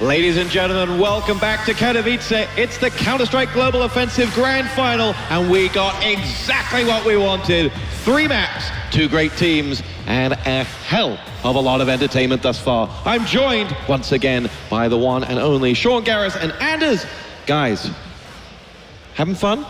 Ladies and gentlemen, welcome back to Katowice. It's the Counter-Strike Global Offensive Grand Final, and we got exactly what we wanted. 3 maps, 2 great teams, and a hell of a lot of entertainment thus far. I'm joined once again by the one and only Sean Garris and Anders. Guys, having fun?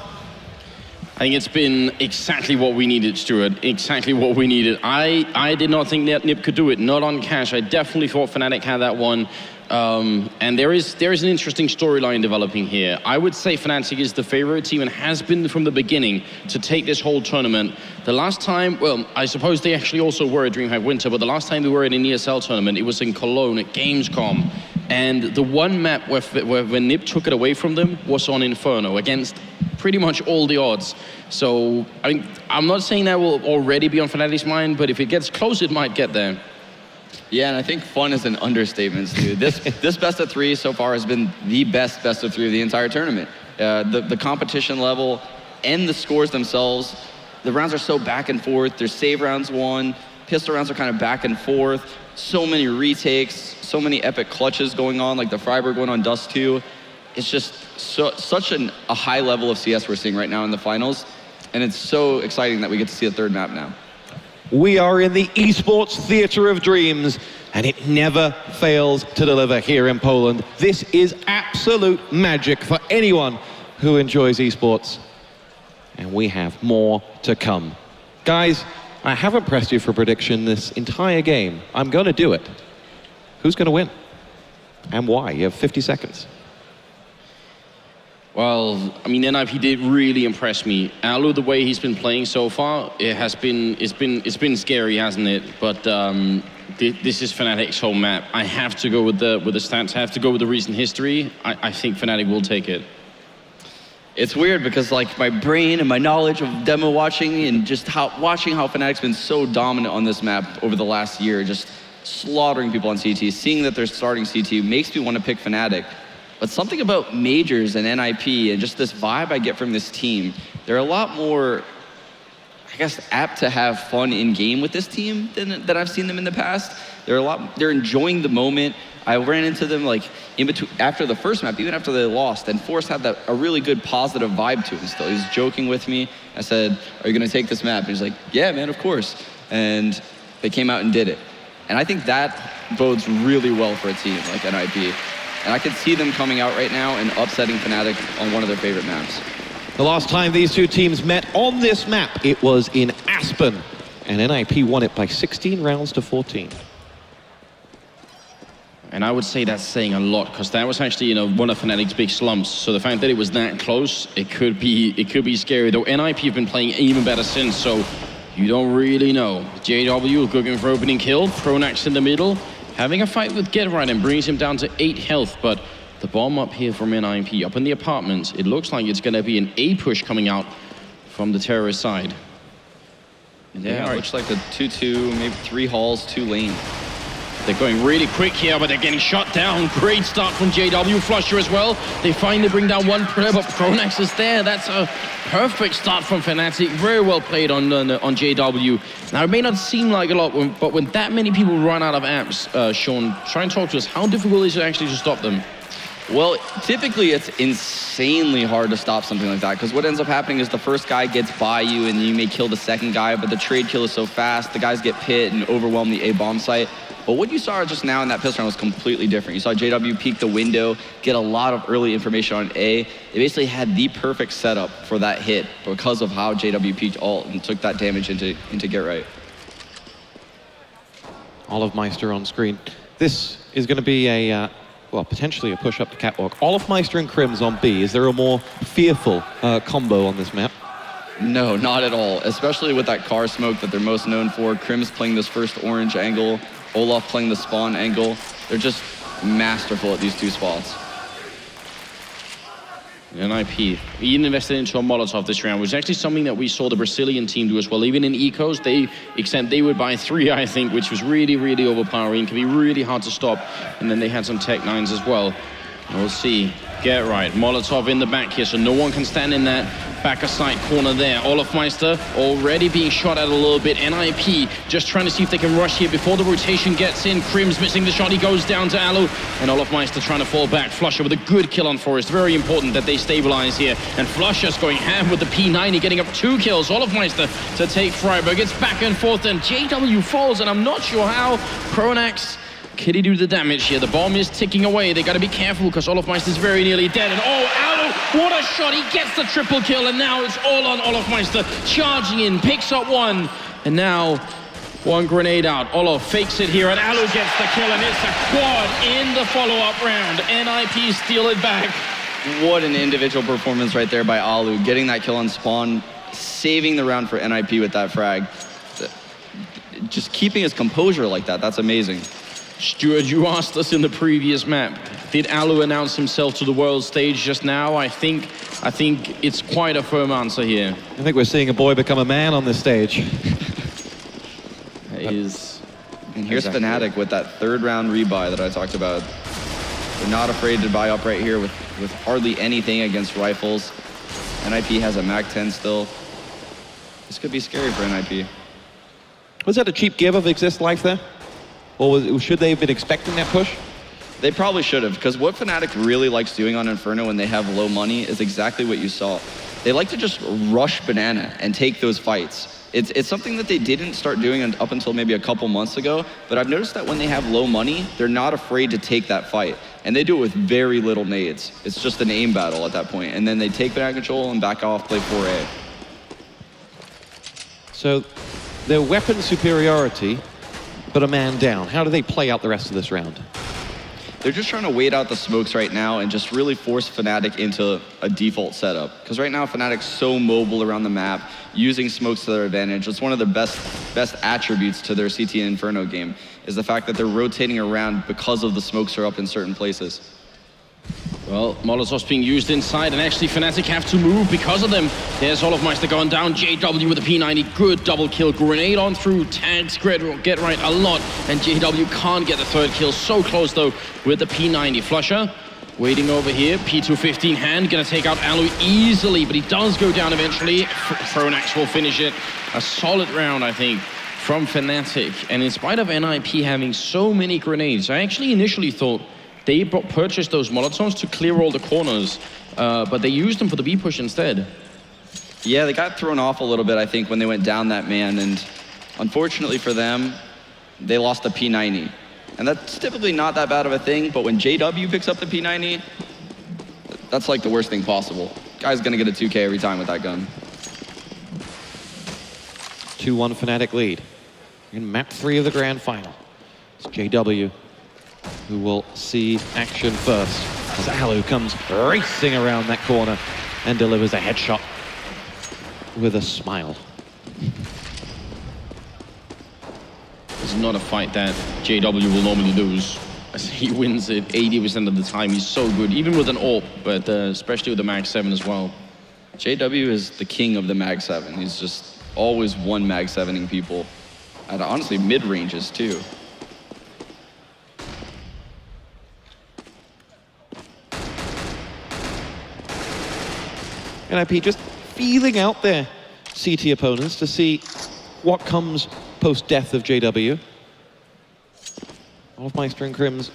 I think it's been exactly what we needed, Stuart. Exactly what we needed. I did not think that NiP could do it, not on cash. I definitely thought Fnatic had that one. And there is an interesting storyline developing here. I would say Fnatic is the favorite team and has been from the beginning to take this whole tournament. The last time, well, I suppose they actually also were at DreamHack Winter, but the last time they were in an ESL tournament, it was in Cologne at Gamescom. And the one map where when NiP took it away from them was on Inferno against pretty much all the odds. So, I mean, I'm not saying that will already be on Fnatic's mind, but if it gets close, it might get there. Yeah, and I think fun is an understatement, dude. This best of 3 so far has been the best of 3 of the entire tournament. The competition level and the scores themselves, the rounds are so back and forth. There's save rounds won, pistol rounds are kind of back and forth. So many retakes, so many epic clutches going on, like the Freiburg one on Dust 2. It's just such a high level of CS we're seeing right now in the finals, and it's so exciting that we get to see a 3rd map now. We are in the esports theater of dreams, and it never fails to deliver here in Poland. This is absolute magic for anyone who enjoys esports. And we have more to come. Guys, I haven't pressed you for a prediction this entire game. I'm going to do it. Who's going to win? And why? You have 50 seconds. Well, I mean, NiP did really impress me. Alu, the way he's been playing so far, it's been scary, hasn't it? But this is Fnatic's home map. I have to go with the stats. I have to go with the recent history. I think Fnatic will take it. It's weird because like my brain and my knowledge of demo watching and just watching how Fnatic's been so dominant on this map over the last year, just slaughtering people on CT, seeing that they're starting CT makes me want to pick Fnatic. But something about Majors and NiP and just this vibe I get from this team, they're a lot more, I guess, apt to have fun in game with this team than I've seen them in the past. They're enjoying the moment. I ran into them like in between, after the first map, even after they lost, and Forrest had a really good positive vibe to him still. He was joking with me. I said, "Are you gonna take this map?" And he's like, "Yeah, man, of course." And they came out and did it. And I think that bodes really well for a team like NiP. And I could see them coming out right now and upsetting Fnatic on one of their favorite maps. The last time these 2 teams met on this map, it was in Aspen, and NiP won it by 16 rounds to 14. And I would say that's saying a lot, because that was actually, you know, one of Fnatic's big slumps. So the fact that it was that close, it could be scary. Though NiP have been playing even better since, so you don't really know. JW looking for opening kill, Pronax in the middle, having a fight with GetRight and brings him down to 8 health, but the bomb up here from NiP, up in the apartments, it looks like it's going to be an A push coming out from the terrorist side. Yeah, it looks like a 2-2, maybe 3 halls, 2 lane. They're going really quick here, but they're getting shot down. Great start from JW, Flusher as well. They finally bring down one player, but Pronax is there. That's a perfect start from Fnatic. Very well played on JW. Now, it may not seem like a lot, but when that many people run out of amps, Sean, try and talk to us. How difficult is it actually to stop them? Well, typically it's insanely hard to stop something like that, because what ends up happening is the first guy gets by you and you may kill the second guy, but the trade kill is so fast, the guys get pit and overwhelm the A bomb site. But what you saw just now in that pistol round was completely different. You saw JW peek the window, get a lot of early information on A. They basically had the perfect setup for that hit because of how JW peeked ult and took that damage into GetRight. Olofmeister on screen. This is going to be a, well, potentially a push up to catwalk. Olofmeister and Crims on B. Is there a more fearful combo on this map? No, not at all. Especially with that car smoke that they're most known for. Crims playing this first orange angle, Olof playing the spawn angle. They're just masterful at these 2 spots. NiP, Ian invested into a Molotov this round, which is actually something that we saw the Brazilian team do as well. Even in Ecos, they would buy 3, I think, which was really, really overpowering. Can be really hard to stop. And then they had some Tech 9s as well. We'll see. Get right. Molotov in the back here, so no one can stand in that back side corner there. Olofmeister already being shot at a little bit. NiP just trying to see if they can rush here before the rotation gets in. Krim's missing the shot. He goes down to Alu. And Olofmeister trying to fall back. Flusher with a good kill on Forest. Very important that they stabilize here. And Flusher's going ham with the P90, getting up 2 kills. Olofmeister to take Freiburg. It's back and forth, and JW falls, and I'm not sure how. Pronax, can he do the damage here? The bomb is ticking away. They got to be careful because Olofmeister's very nearly dead. And oh, Alu, what a shot. He gets the triple kill, and now it's all on Olofmeister. Charging in, picks up 1, and now 1 grenade out. Olof fakes it here, and Alu gets the kill, and it's a quad in the follow-up round. NiP steal it back. What an individual performance right there by Alu, getting that kill on spawn, saving the round for NiP with that frag. Just keeping his composure like that, that's amazing. Stuart, you asked us in the previous map, did Alu announce himself to the world stage just now? I think it's quite a firm answer here. I think we're seeing a boy become a man on this stage. And here's Fnatic with that 3rd round rebuy that I talked about. They're not afraid to buy up right here with hardly anything against rifles. NiP has a Mag-10 still. This could be scary for NiP. Was that a cheap give of Exist Life there? Or should they have been expecting that push? They probably should have, because what Fnatic really likes doing on Inferno when they have low money is exactly what you saw. They like to just rush banana and take those fights. It's something that they didn't start doing up until maybe a couple months ago, but I've noticed that when they have low money, they're not afraid to take that fight. And they do it with very little nades. It's just an aim battle at that point. And then they take banana control and back off, play 4A. So their weapon superiority, but a man down. How do they play out the rest of this round? They're just trying to wait out the smokes right now and just really force Fnatic into a default setup. Because right now, Fnatic's so mobile around the map, using smokes to their advantage. It's one of the best attributes to their CT and Inferno game, is the fact that they're rotating around because of the smokes are up in certain places. Well, Molotov's being used inside, and actually Fnatic have to move because of them. There's Olofmeister going down, JW with a P90, good double kill, grenade on through, tags get right a lot, and JW can't get the 3rd kill, so close though with the P90. Flusher waiting over here, P215 hand, gonna take out Alu easily, but he does go down eventually. Pronax will finish it. A solid round, I think, from Fnatic, and in spite of NiP having so many grenades, I actually initially thought they purchased those Molotovs to clear all the corners, but they used them for the B push instead. Yeah, they got thrown off a little bit, I think, when they went down that man, and unfortunately for them, they lost the P90. And that's typically not that bad of a thing, but when JW picks up the P90, that's like the worst thing possible. Guy's gonna get a 2K every time with that gun. 2-1 Fnatic lead in map 3 of the grand final. It's JW who will see action first as Alu comes racing around that corner and delivers a headshot with a smile. This is not a fight that JW will normally lose, as he wins it 80% of the time. He's so good, even with an AWP, but especially with the Mag-7 as well. JW is the king of the Mag-7. He's just always one Mag-7ing people at honestly mid-ranges too. NiP just feeling out their CT opponents to see what comes post-death of JW. Olofmeister and Krim's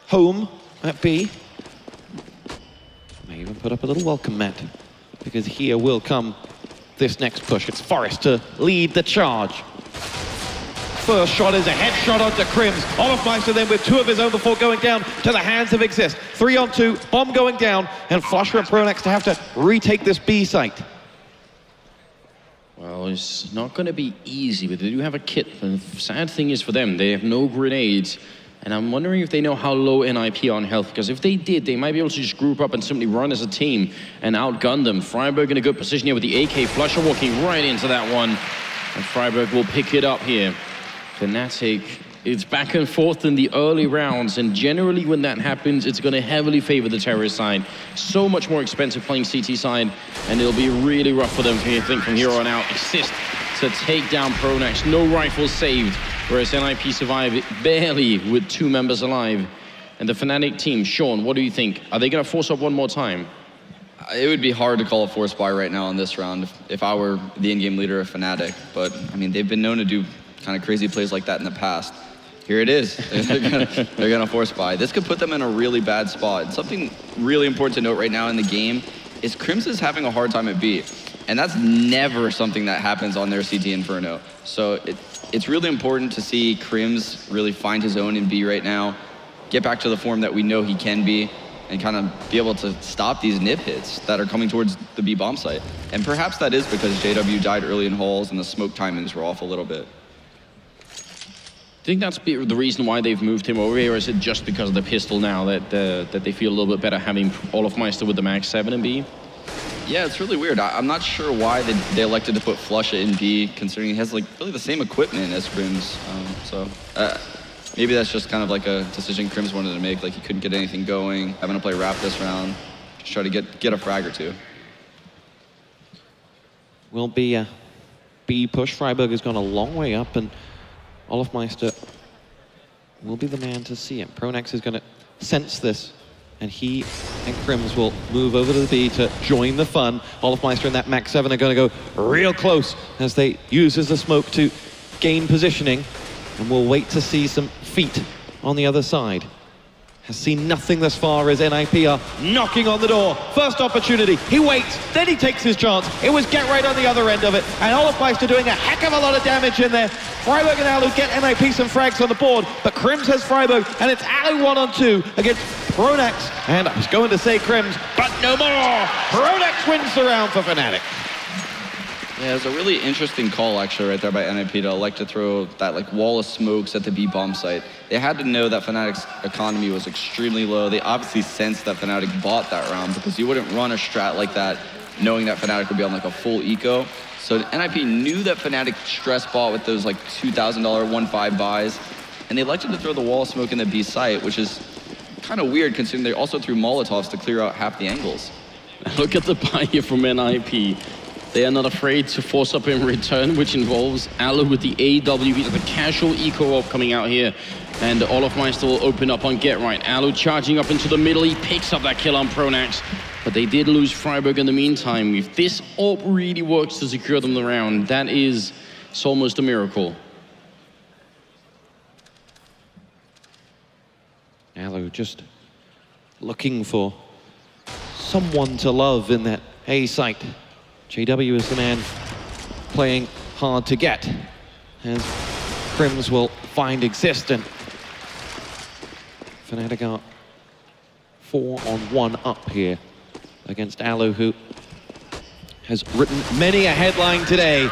home at B. May even put up a little welcome mat, because here will come this next push. It's Forest to lead the charge. First shot is a headshot onto Krims. Olofmeister then with 2 of his own before going down to the hands of Exist. 3-on-2, bomb going down, and Flusher and Pronax to have to retake this B site. Well, it's not going to be easy, but they do have a kit. The sad thing is for them, they have no grenades. And I'm wondering if they know how low NiP are on health, because if they did, they might be able to just group up and simply run as a team and outgun them. Freiburg in a good position here with the AK. Flusher walking right into that one. And Freiburg will pick it up here. Fnatic, it's back and forth in the early rounds, and generally when that happens, it's going to heavily favor the terrorist side. So much more expensive playing CT side, and it'll be really rough for them, I think, from here on out. Assist to take down Pronax. No rifles saved, whereas NiP survive barely with 2 members alive. And the Fnatic team, Sean, what do you think? Are they going to force up one more time? It would be hard to call a force buy right now in this round if I were the in-game leader of Fnatic. But, I mean, they've been known to do kind of crazy plays like that in the past. Here it is. They're gonna force buy. This could put them in a really bad spot. And something really important to note right now in the game is Crims is having a hard time at B. And that's never something that happens on their CT Inferno. So it's really important to see Crims really find his own in B right now, get back to the form that we know he can be, and kind of be able to stop these NiP hits that are coming towards the B bomb site. And perhaps that is because JW died early in halls and the smoke timings were off a little bit. Do you think that's the reason why they've moved him over here, or is it just because of the pistol now that they feel a little bit better having Olofmeister with the Max 7 in B? Yeah, it's really weird. I'm not sure why they elected to put Flusha in B, considering he has like really the same equipment as Crims. Maybe that's just kind of like a decision Crims wanted to make, like he couldn't get anything going, having to play Rap this round, just try to get a frag or two. Will be a B push. Freiburg has gone a long way up, and Olofmeister will be the man to see him. Pronax is going to sense this, and he and Crims will move over to the B to join the fun. Olofmeister and that Max 7 are going to go real close as they use the smoke to gain positioning, and we'll wait to see some feet on the other side. Has seen nothing thus far as NiP are knocking on the door. First opportunity, he waits, then he takes his chance. It was Get Right on the other end of it, and Olofmeister doing a heck of a lot of damage in there. Freiburg and Alu get NiP some frags on the board, but Crims has Freiburg, and it's Alu 1-on-2 against Pronax. And I was going to say Crims, but no more! Pronax wins the round for Fnatic. Yeah, it's a really interesting call actually right there by NiP to elect to throw that like wall of smokes at the B bomb site. They had to know that Fnatic's economy was extremely low. They obviously sensed that Fnatic bought that round because you wouldn't run a strat like that knowing that Fnatic would be on like a full eco. So NiP knew that Fnatic stress bought with those like $2,000 1-5 buys, and they elected to throw the wall of smoke in the B site, which is kind of weird considering they also threw Molotovs to clear out half the angles. Look at the buy here from NiP. They are not afraid to force up in return, which involves Alu with the AWP, the casual eco-op coming out here. And Olofmeister will open up on Get Right. Alu charging up into the middle, he picks up that kill on Pronax. But they did lose Freiburg in the meantime. If this AWP really works to secure them the round, it's almost a miracle. Alu just looking for someone to love in that A site. JW is the man playing hard to get, as Crims will find existent. Fnatic are 4-on-1 up here against Alu, who has written many a headline today,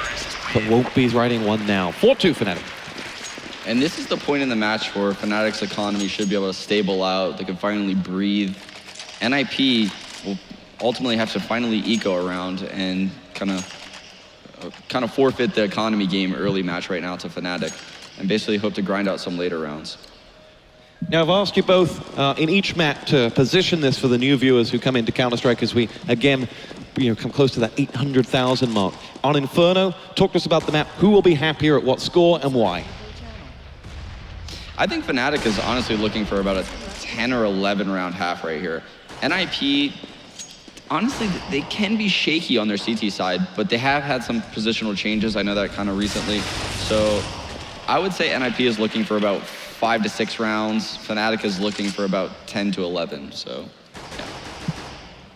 but won't be writing one now. 4-2 Fnatic. And this is the point in the match where Fnatic's economy should be able to stable out. They can finally breathe. NiP will ultimately have to finally eco around and kind of forfeit the economy game early match right now to Fnatic, and basically hope to grind out some later rounds. Now, I've asked you both in each map to position this for the new viewers who come into Counter-Strike as we, again, come close to that 800,000 mark. On Inferno, talk to us about the map. Who will be happier at what score and why? I think Fnatic is honestly looking for about a 10 or 11 round half right here. NiP, honestly, they can be shaky on their CT side, but they have had some positional changes. I know that kind of recently. So I would say NiP is looking for about 5 to 6 rounds. Fnatic is looking for about 10 to 11. So,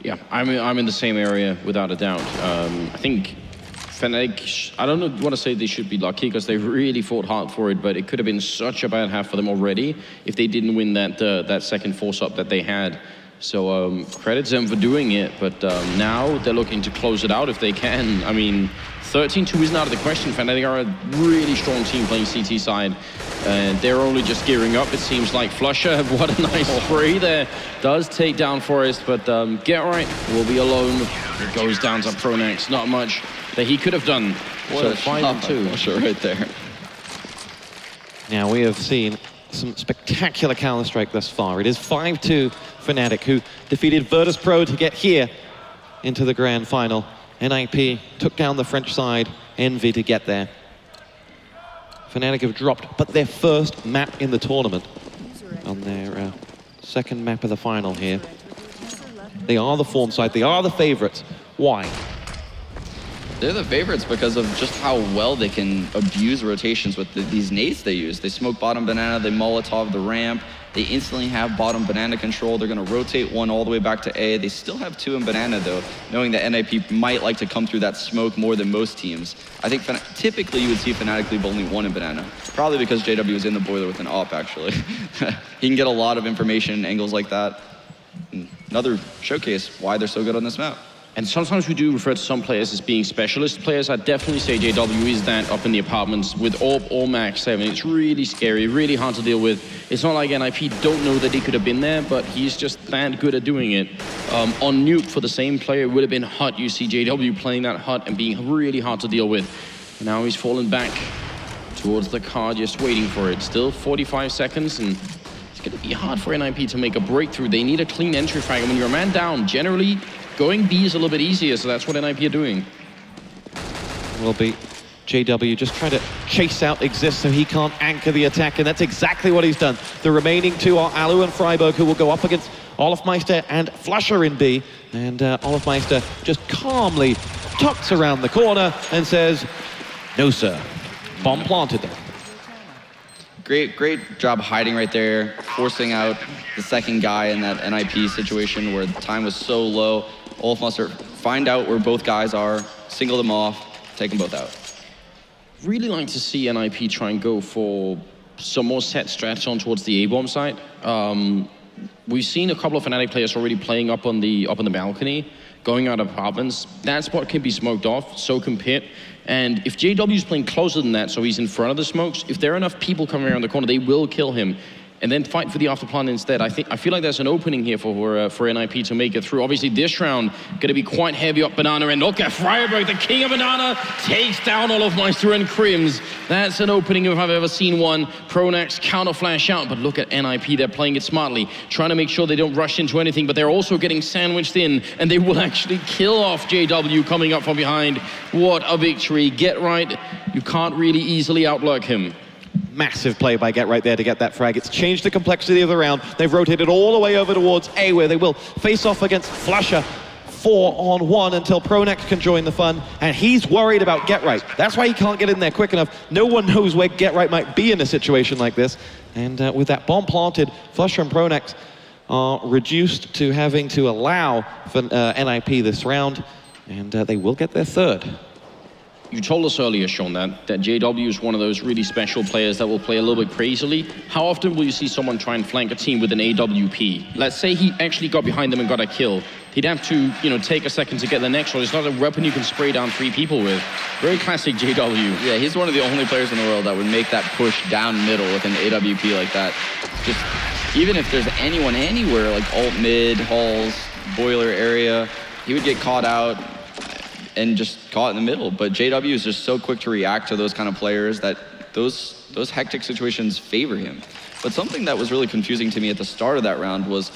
yeah, I'm in the same area without a doubt. I think Fnatic, I don't want to say they should be lucky because they really fought hard for it, but it could have been such a bad half for them already if they didn't win that second force up that they had. So credits them for doing it, but now they're looking to close it out if they can. I mean, 13-2 isn't out of the question. Fnatic are a really strong team playing CT side, and they're only just gearing up, it seems like. Flusha, what a nice spray there. Does take down Forest, but Get Right will be alone. It goes down to Pronax. Not much that he could have done. What so a 5-2. Flusha right there. Now, we have seen some spectacular Counter-Strike thus far. It is 5-2 Fnatic, who defeated Virtus Pro to get here into the grand final. NiP took down the French side, Envy to get there. Fnatic have dropped but their first map in the tournament on their second map of the final here. They are the form side, they are the favorites. Why? They're the favorites because of just how well they can abuse rotations with these nades they use. They smoke bottom banana, they Molotov the ramp, they instantly have bottom banana control. They're going to rotate one all the way back to A. They still have two in banana though, knowing that NiP might like to come through that smoke more than most teams. I think typically you would see Fnatic leave only one in banana, probably because JW is in the boiler with an AWP actually. He can get a lot of information and angles like that. Another showcase why they're so good on this map. And sometimes we do refer to some players as being specialist players. I'd definitely say JW is that up in the apartments with AWP or Max 7. It's really scary, really hard to deal with. It's not like NiP don't know that he could have been there, but he's just that good at doing it. On Nuke, for the same player, it would have been hot. You see JW playing that hot and being really hard to deal with. And now he's fallen back towards the car, just waiting for it. Still 45 seconds, and it's going to be hard for NiP to make a breakthrough. They need a clean entry frag. And when you're a man down, generally, going B is a little bit easier, so that's what NiP are doing. Will be JW just trying to chase out Exist so he can't anchor the attack, and that's exactly what he's done. The remaining two are Alu and Freiburg, who will go up against Olofmeister and Flusher in B, and Olofmeister just calmly tucks around the corner and says, no sir, bomb planted there. Great job hiding right there, forcing out the second guy in that NiP situation where the time was so low. Olofmeister find out where both guys are, single them off, take them both out. Really like to see NiP try and go for some more set strats on towards the A-bomb side. We've seen a couple of Fnatic players already playing up on the balcony, going out of apartments. That spot can be smoked off, so can Pit. And if JW is playing closer than that, so he's in front of the smokes, if there are enough people coming around the corner, they will kill him. And then fight for the afterplant instead. I feel like there's an opening here for NiP to make it through. Obviously, this round gonna be quite heavy up banana, and look at Freiburg, the king of banana, takes down Olofmeister and Crims. That's an opening if I've ever seen one. Pronax counter flash out, but look at NiP, they're playing it smartly, trying to make sure they don't rush into anything, but they're also getting sandwiched in, and they will actually kill off JW coming up from behind. What a victory. Get right, you can't really easily outluck him. Massive play by Get Right there to get that frag. It's changed the complexity of the round. They've rotated all the way over towards A, where they will face off against Flusher 4-on-1 until Pronax can join the fun, and he's worried about Get Right. That's why he can't get in there quick enough. No one knows where Get Right might be in a situation like this, and with that bomb planted, Flusher and Pronax are reduced to having to allow for NiP this round, and they will get their third. You told us earlier, Sean, that JW is one of those really special players that will play a little bit crazily. How often will you see someone try and flank a team with an AWP? Let's say he actually got behind them and got a kill. He'd have to, take a second to get the next one. It's not a weapon you can spray down 3 people with. Very classic JW. Yeah, he's one of the only players in the world that would make that push down middle with an AWP like that. Just, even if there's anyone anywhere, like alt mid, halls, boiler area, he would get caught out and just caught in the middle. But JW is just so quick to react to those kind of players that those hectic situations favor him. But something that was really confusing to me at the start of that round was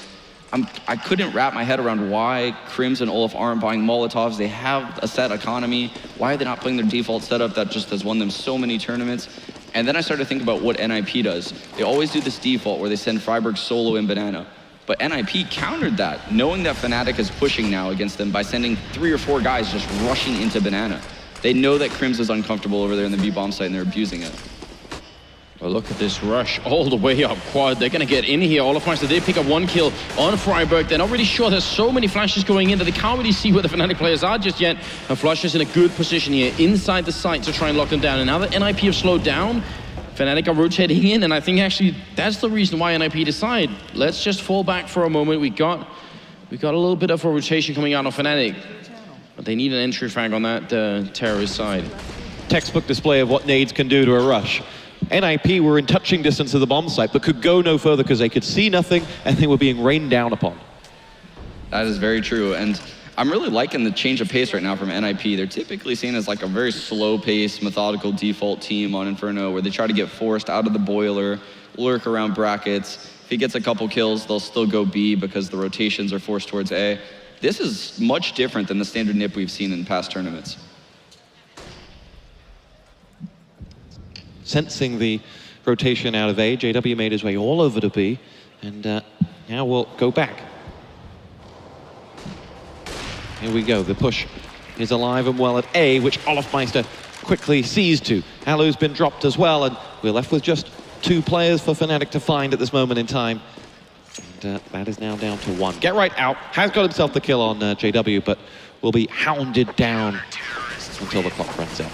I couldn't wrap my head around why Crims and Olaf aren't buying Molotovs. They have a set economy. Why are they not playing their default setup that just has won them so many tournaments? And then I started to think about what NiP does. They always do this default where they send Freiburg solo in banana. But NiP countered that, knowing that Fnatic is pushing now against them by sending 3 or 4 guys just rushing into banana. They know that Crims is uncomfortable over there in the B-bomb site and they're abusing it. Well, look at this rush all the way up quad. They're going to get in here. Olofmeister did pick up 1 kill on Freiburg. They're not really sure. There's so many flashes going in that they can't really see where the Fnatic players are just yet. And Flusher's in a good position here inside the site to try and lock them down. And now that NiP have slowed down, Fnatic are rotating in, and I think actually that's the reason why NiP decide, let's just fall back for a moment. We got a little bit of a rotation coming out of Fnatic, but they need an entry frag on that terrorist side. Textbook display of what nades can do to a rush. NiP were in touching distance of the bomb site, but could go no further because they could see nothing and they were being rained down upon. That is very true, and I'm really liking the change of pace right now from NiP. They're typically seen as like a very slow pace, methodical default team on Inferno where they try to get forced out of the boiler, lurk around brackets. If he gets a couple kills, they'll still go B because the rotations are forced towards A. This is much different than the standard NiP we've seen in past tournaments. Sensing the rotation out of A, JW made his way all over to B, and Now we'll go back. Here we go. The push is alive and well at A, which Olofmeister quickly sees to. Alu's been dropped as well, and we're left with just 2 players for Fnatic to find at this moment in time. And that is now down to 1. Get right out. Has got himself the kill on JW, but will be hounded down until the clock runs out.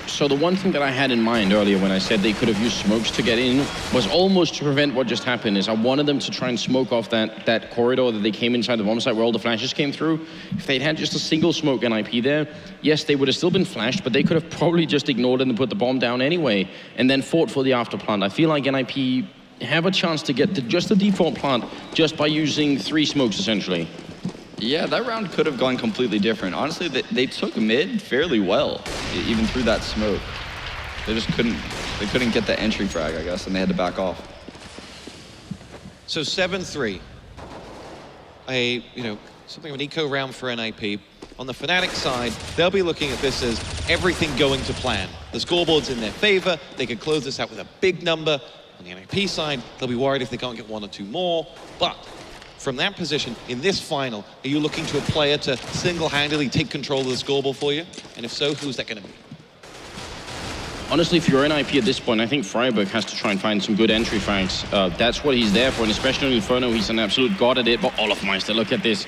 So the one thing that I had in mind earlier when I said they could have used smokes to get in was almost to prevent what just happened. Is I wanted them to try and smoke off that corridor that they came inside the bomb site where all the flashes came through. If they'd had just a single smoke NiP there, yes, they would have still been flashed, but they could have probably just ignored it and put the bomb down anyway, and then fought for the after plant. I feel like NiP have a chance to get to just the default plant just by using 3 smokes essentially. Yeah, that round could have gone completely different. Honestly, they took mid fairly well, even through that smoke. They just couldn't get the entry frag, I guess, and they had to back off. So 7-3. Something of an eco round for NiP. On the Fnatic side, they'll be looking at this as everything going to plan. The scoreboard's in their favor. They could close this out with a big number. On the NiP side, they'll be worried if they can't get 1 or 2 more. But from that position, in this final, are you looking to a player to single-handedly take control of the scoreboard for you? And if so, who's that going to be? Honestly, if you're NiP at this point, I think Freiburg has to try and find some good entry frags. That's what he's there for, and especially on Inferno, he's an absolute god at it. But Olofmeister, look at this.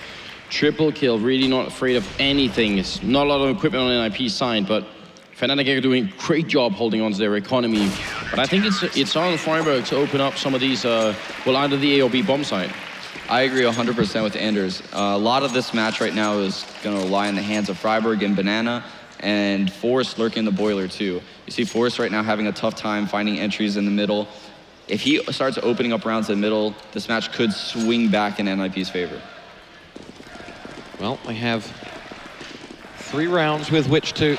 Triple kill, really not afraid of anything. It's not a lot of equipment on NiP's side, but Fnatic are doing a great job holding on to their economy. But I think it's on Freiburg to open up some of these, either the A or B bomb site. I agree 100% with Anders. A lot of this match right now is going to rely in the hands of Freiburg and Banana, and Forrest lurking the boiler too. You see Forrest right now having a tough time finding entries in the middle. If he starts opening up rounds in the middle, this match could swing back in NiP's favor. Well, we have 3 rounds with which to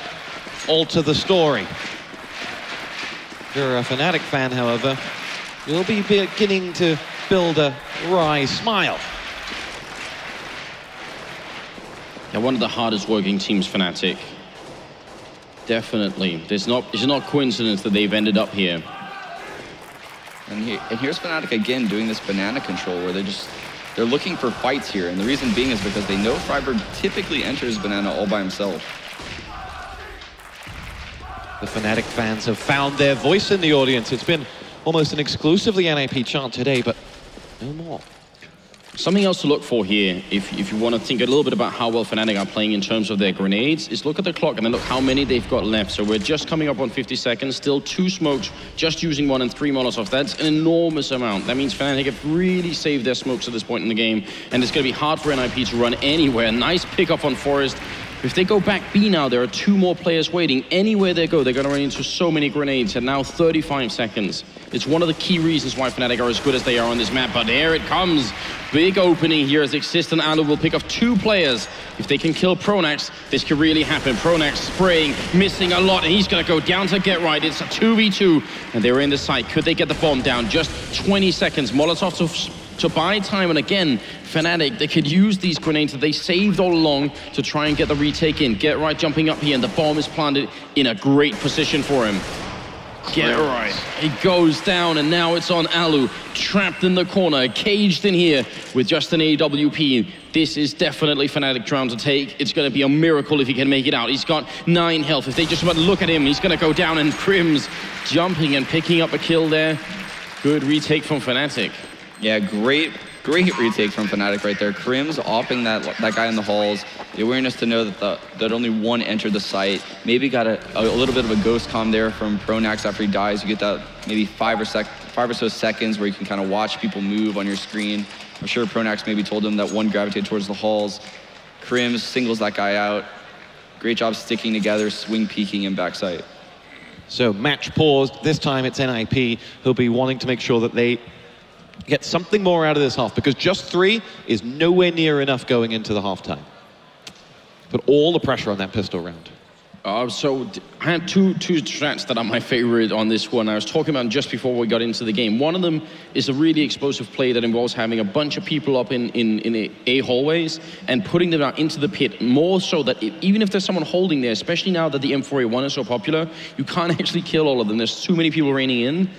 alter the story. If you're a Fnatic fan, however, you'll be beginning to build a wry smile. Yeah, one of the hardest working teams, Fnatic. Definitely. It's not coincidence that they've ended up here. And here's Fnatic again doing this banana control where they're looking for fights here. And the reason being is because they know Freiburg typically enters banana all by himself. The Fnatic fans have found their voice in the audience. It's been almost an exclusively NiP chant today, but no more. Something else to look for here, if you want to think a little bit about how well Fnatic are playing in terms of their grenades, is look at the clock and then look how many they've got left. So we're just coming up on 50 seconds, still 2 smokes, just using 1 and 3 Molotovs. That's an enormous amount. That means Fnatic have really saved their smokes at this point in the game, and it's going to be hard for NiP to run anywhere. Nice pickup on Forest. If they go back B now, there are 2 more players waiting. Anywhere they go, they're going to run into so many grenades, and now 35 seconds. It's one of the key reasons why Fnatic are as good as they are on this map, but here it comes. Big opening here as Exist and Alu will pick off 2 players. If they can kill Pronax, this could really happen. Pronax spraying, missing a lot, and he's going to go down to get right. It's a 2v2, and they're in the site. Could they get the bomb down? Just 20 seconds. Molotov to buy time, and again, Fnatic, they could use these grenades that they saved all along to try and get the retake in. Get right jumping up here, and the bomb is planted in a great position for him. Get right. He goes down, and now it's on Alu, trapped in the corner, caged in here with just an AWP. This is definitely Fnatic round to take. It's going to be a miracle if he can make it out. He's got 9 health. If they just want to look at him, he's going to go down, and Crims jumping and picking up a kill there. Good retake from Fnatic. Yeah, great retake from Fnatic right there. Crims offing that guy in the halls. The awareness to know that only 1 entered the site. Maybe got a little bit of a ghost comm there from Pronax after he dies. You get that maybe 5 or so seconds where you can kind of watch people move on your screen. I'm sure Pronax maybe told him that 1 gravitated towards the halls. Crims singles that guy out. Great job sticking together, swing peeking and backside. So match paused. This time it's NiP who'll be wanting to make sure that they get something more out of this half, because just 3 is nowhere near enough going into the halftime. Put all the pressure on that pistol round. So I had two strats that are my favorite on this one. I was talking about just before we got into the game. One of them is a really explosive play that involves having a bunch of people up in A hallways and putting them out into the pit, more so that even if there's someone holding there, especially now that the M4A1 is so popular, you can't actually kill all of them. There's too many people raining in.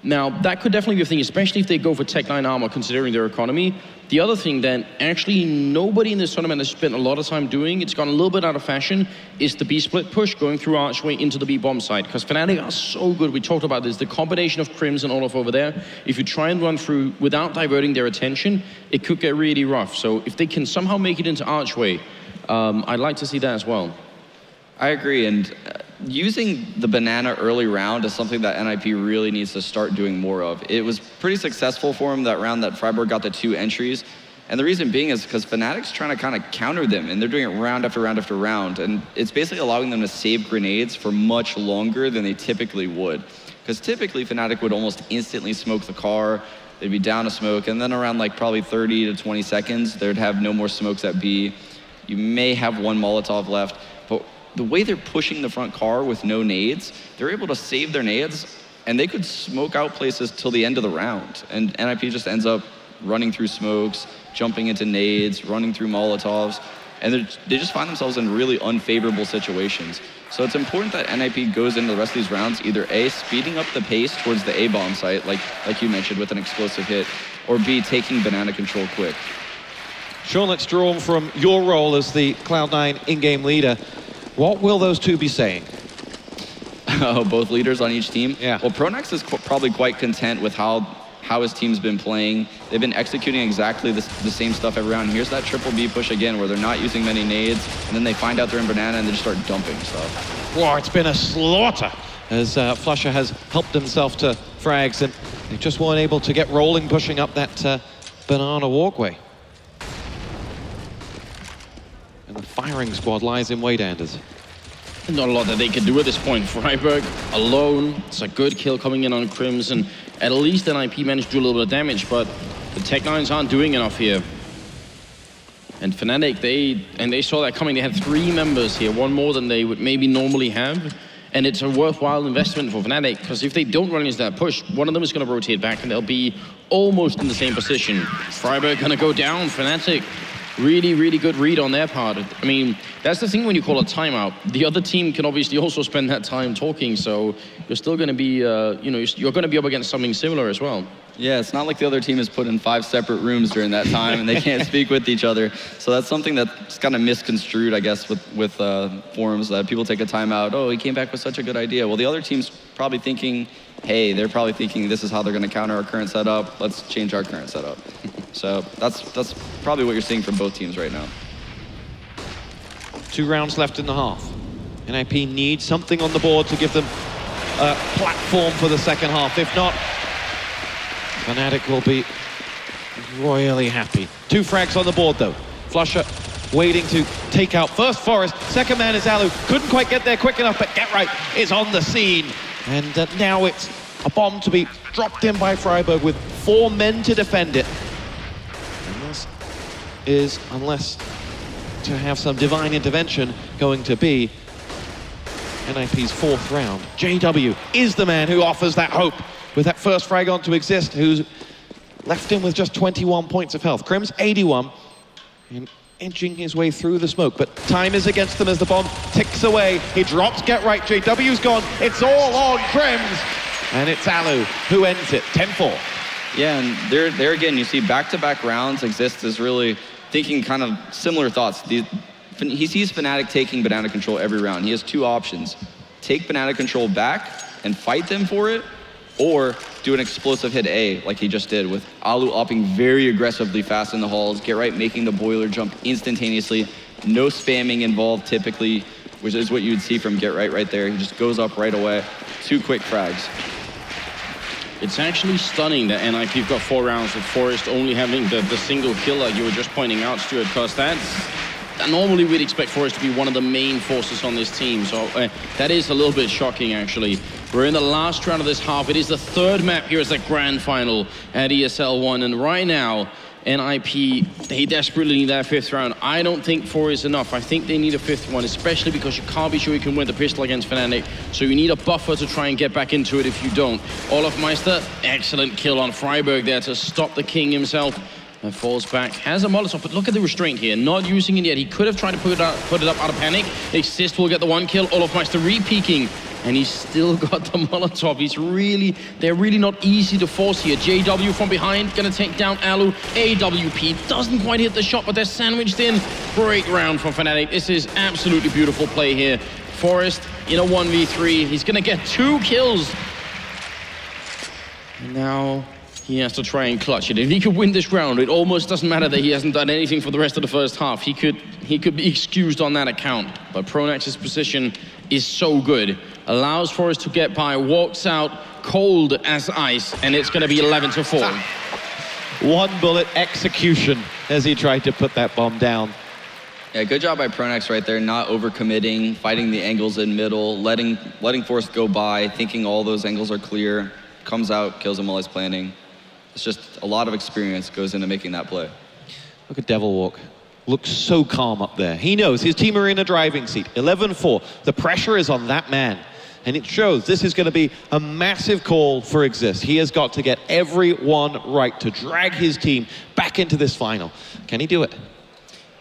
Now, that could definitely be a thing, especially if they go for Tech 9 armor, considering their economy. The other thing that actually nobody in this tournament has spent a lot of time doing, it's gone a little bit out of fashion, is the B-split push going through Archway into the B-bomb side. Because Fnatic are so good, we talked about this, the combination of Crims and Olaf over there, if you try and run through without diverting their attention, it could get really rough. So if they can somehow make it into Archway, I'd like to see that as well. I agree, and using the banana early round is something that NiP really needs to start doing more of. It was pretty successful for him that round that Freiburg got the 2 entries, and the reason being is because Fnatic's trying to kind of counter them, and they're doing it round after round after round, and it's basically allowing them to save grenades for much longer than they typically would. Because typically Fnatic would almost instantly smoke the car, they'd be down a smoke, and then around like probably 30 to 20 seconds, they'd have no more smokes at B. You may have 1 Molotov left, but the way they're pushing the front car with no nades, they're able to save their nades, and they could smoke out places till the end of the round. And NiP just ends up running through smokes, jumping into nades, running through Molotovs, and they just find themselves in really unfavorable situations. So it's important that NiP goes into the rest of these rounds, either A, speeding up the pace towards the A-bomb site, like you mentioned, with an explosive hit, or B, taking banana control quick. Sean, let's draw on from your role as the Cloud9 in-game leader. What will those two be saying? Both leaders on each team? Yeah. Well, Pronax is probably quite content with how his team's been playing. They've been executing exactly the same stuff every round. Here's that triple B push again, where they're not using many nades, and then they find out they're in banana and they just start dumping stuff. Whoa, it's been a slaughter as flusha has helped himself to frags, and they just weren't able to get rolling, pushing up that banana walkway. And the firing squad lies in wait, Anders. Not a lot that they can do at this point. Freiburg alone, it's a good kill coming in on Crims, and at least NiP managed to do a little bit of damage, but the Tech 9s aren't doing enough here. And Fnatic, they saw that coming. They had 3 members here, 1 more than they would maybe normally have. And it's a worthwhile investment for Fnatic, because if they don't run into that push, one of them is going to rotate back and they'll be almost in the same position. Freiburg going to go down. Fnatic, really, really good read on their part. I mean, that's the thing when you call a timeout. The other team can obviously also spend that time talking, so you're still going to be, you're going to be up against something similar as well. Yeah, it's not like the other team is put in 5 separate rooms during that time and they can't speak with each other. So that's something that's kind of misconstrued, I guess, with forums, that people take a timeout. Oh, he came back with such a good idea. Well, the other team's probably thinking, hey, they're probably thinking this is how they're going to counter our current setup. Let's change our current setup. So that's probably what you're seeing from both teams right now. 2 rounds left in the half. NiP needs something on the board to give them a platform for the second half. If not, Fnatic will be royally happy. 2 frags on the board though. flusha waiting to take out first Forest. Second man is Alu. Couldn't quite get there quick enough, but GetRight is on the scene. And now it's a bomb to be dropped in by Freiburg with 4 men to defend it. And this is, unless to have some divine intervention, going to be NiP's 4th round. JW is the man who offers that hope with that first frag on to exist, who's left him with just 21 points of health. Crims 81, and edging his way through the smoke, but time is against them as the bomb ticks away. He drops GetRight, JW's gone, it's all on Crims, and it's Alu who ends it, 10-4. Yeah, and there again, you see back-to-back rounds. Exist is really thinking kind of similar thoughts. He sees Fnatic taking banana control every round. He has 2 options. Take banana control back and fight them for it, or do an explosive hit A like he just did, with Alu upping very aggressively fast in the halls, GetRight making the boiler jump instantaneously, no spamming involved typically, which is what you'd see from GetRight right there. He just goes up right away. 2 quick frags. It's actually stunning that NiP've got 4 rounds with Forest only having the single kill like you were just pointing out, Stuart, because normally we'd expect Forest to be one of the main forces on this team, so that is a little bit shocking actually. We're in the last round of this half. It is the 3rd map here as the grand final at ESL 1, and right now NiP, they desperately need that 5th round. I don't think 4 is enough. I think they need a 5th one, especially because you can't be sure you can win the pistol against Fnatic. So you need a buffer to try and get back into it if you don't. Olaf Meister, excellent kill on Freiburg there to stop the king himself. And falls back, has a Molotov, but look at the restraint here, not using it yet. He could have tried to put it up out of panic. Exist will get the 1 kill. Olaf Meister re-peeking. and he's still got the Molotov. They're really not easy to force here. JW from behind, gonna take down Alu. AWP doesn't quite hit the shot, but they're sandwiched in. Great round from Fnatic. This is absolutely beautiful play here. Forrest in a 1v3. He's gonna get 2 kills. And now he has to try and clutch it. If he could win this round, it almost doesn't matter that he hasn't done anything for the rest of the first half. He could be excused on that account. But Pronax's position is so good. Allows Forrest to get by, walks out cold as ice, and it's gonna be 11-4. One bullet execution as he tried to put that bomb down. Yeah, good job by Pronax right there, not overcommitting, fighting the angles in middle, letting Forrest go by, thinking all those angles are clear, comes out, kills him while he's planning. It's just a lot of experience goes into making that play. Look at Devil Walk. Looks so calm up there. He knows his team are in a driving seat. 11-4. The pressure is on that man. And it shows this is going to be a massive call for Exist. He has got to get everyone right to drag his team back into this final. Can he do it?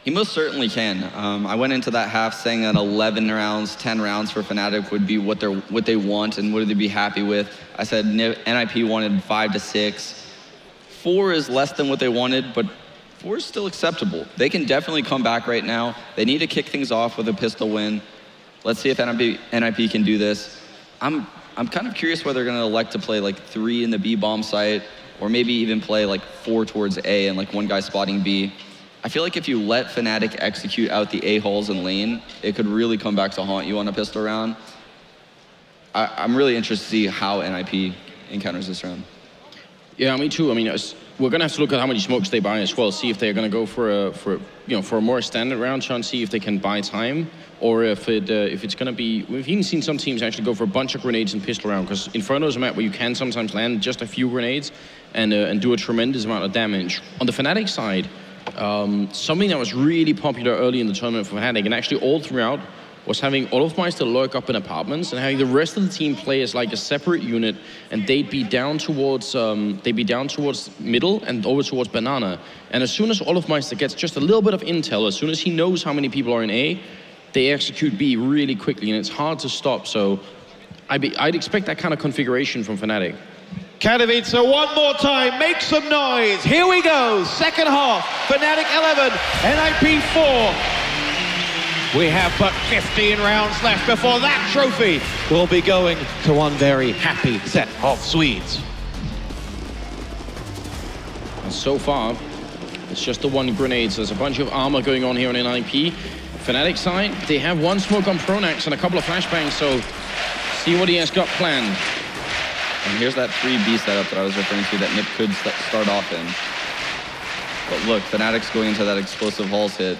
He most certainly can. I went into that half saying that 11 rounds, 10 rounds for Fnatic would be what they want and what they'd be happy with. I said NiP wanted 5 to 6. 4 is less than what they wanted, but 4 is still acceptable. They can definitely come back right now. They need to kick things off with a pistol win. Let's see if NiP can do this. I'm kind of curious whether they're going to elect to play like 3 in the B bomb site, or maybe even play like 4 towards A and like one guy spotting B. I feel like if you let Fnatic execute out the A holes in lane, it could really come back to haunt you on a pistol round. I'm really interested to see how NiP encounters this round. Yeah, me too. I mean, we're gonna have to look at how many smokes they buy as well. See if they're gonna go for a more standard round, try and see if they can buy time, or if it's gonna be. We've even seen some teams actually go for a bunch of grenades and pistol round, because Inferno is a map where you can sometimes land just a few grenades and do a tremendous amount of damage. On the Fnatic side, something that was really popular early in the tournament for Fnatic, and actually all throughout, was having Olofmeister lurk up in apartments and having the rest of the team play as like a separate unit, and they'd be down towards middle and over towards banana. And as soon as Olofmeister gets just a little bit of intel, as soon as he knows how many people are in A, they execute B really quickly, and it's hard to stop. So I'd expect that kind of configuration from Fnatic. Katowice one more time, make some noise. Here we go, second half. Fnatic 11, NiP 4. We have but 15 rounds left before that trophy will be going to one very happy set of Swedes. And so far, it's just the one grenade, so there's a bunch of armor going on here on NiP. Fnatic side, they have one smoke on Pronax and a couple of flashbangs, so see what he has got planned. And here's that 3B setup that I was referring to that NiP could start off in. But look, Fnatic's going into that explosive Halls hit.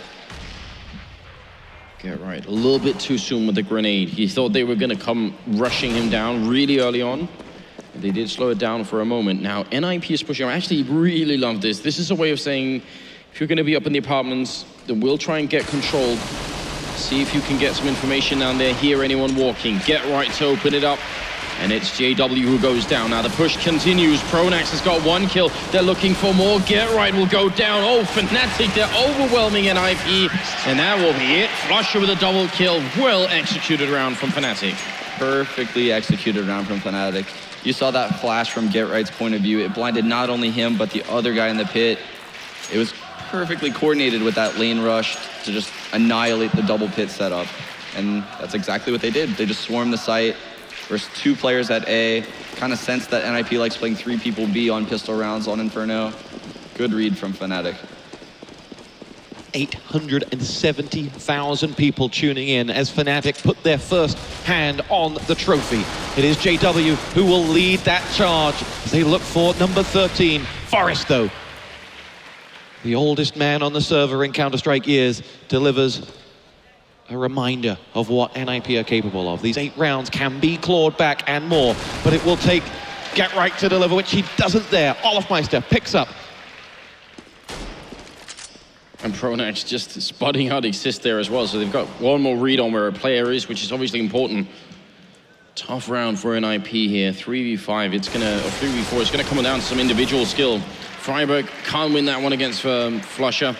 Yeah, right. A little bit too soon with the grenade. He thought they were going to come rushing him down really early on. They did slow it down for a moment. Now, NiP is pushing. I actually really love this. This is a way of saying, if you're going to be up in the apartments, then we'll try and get control. See if you can get some information down there, hear anyone walking. Get right to open it up. And it's JW who goes down. Now the push continues. Pronax has got 1 kill. They're looking for more. Get right will go down. Oh, Fnatic, they're overwhelming NiP. And that will be it. Flusher with a double kill. Well executed round from Fnatic. Perfectly executed round from Fnatic. You saw that flash from Get Right's point of view. It blinded not only him, but the other guy in the pit. It was perfectly coordinated with that lane rush to just annihilate the double pit setup. And that's exactly what they did. They just swarmed the site. There's 2 players at A. Kind of sense that NiP likes playing 3 people B on pistol rounds on Inferno. Good read from Fnatic. 870,000 people tuning in as Fnatic put their first hand on the trophy. It is JW who will lead that charge as they look for number 13. Forrest, though, the oldest man on the server in Counter-Strike years, delivers a reminder of what NiP are capable of. These 8 rounds can be clawed back and more, but it will take Get Right to deliver, which he doesn't there. Olofmeister picks up. And Pronax just spotting out Exist there as well, so they've got one more read on where a player is, which is obviously important. Tough round for NiP here, 3v5, it's gonna, or 3v4, it's gonna come down to some individual skill. Freiburg can't win that one against Flusher.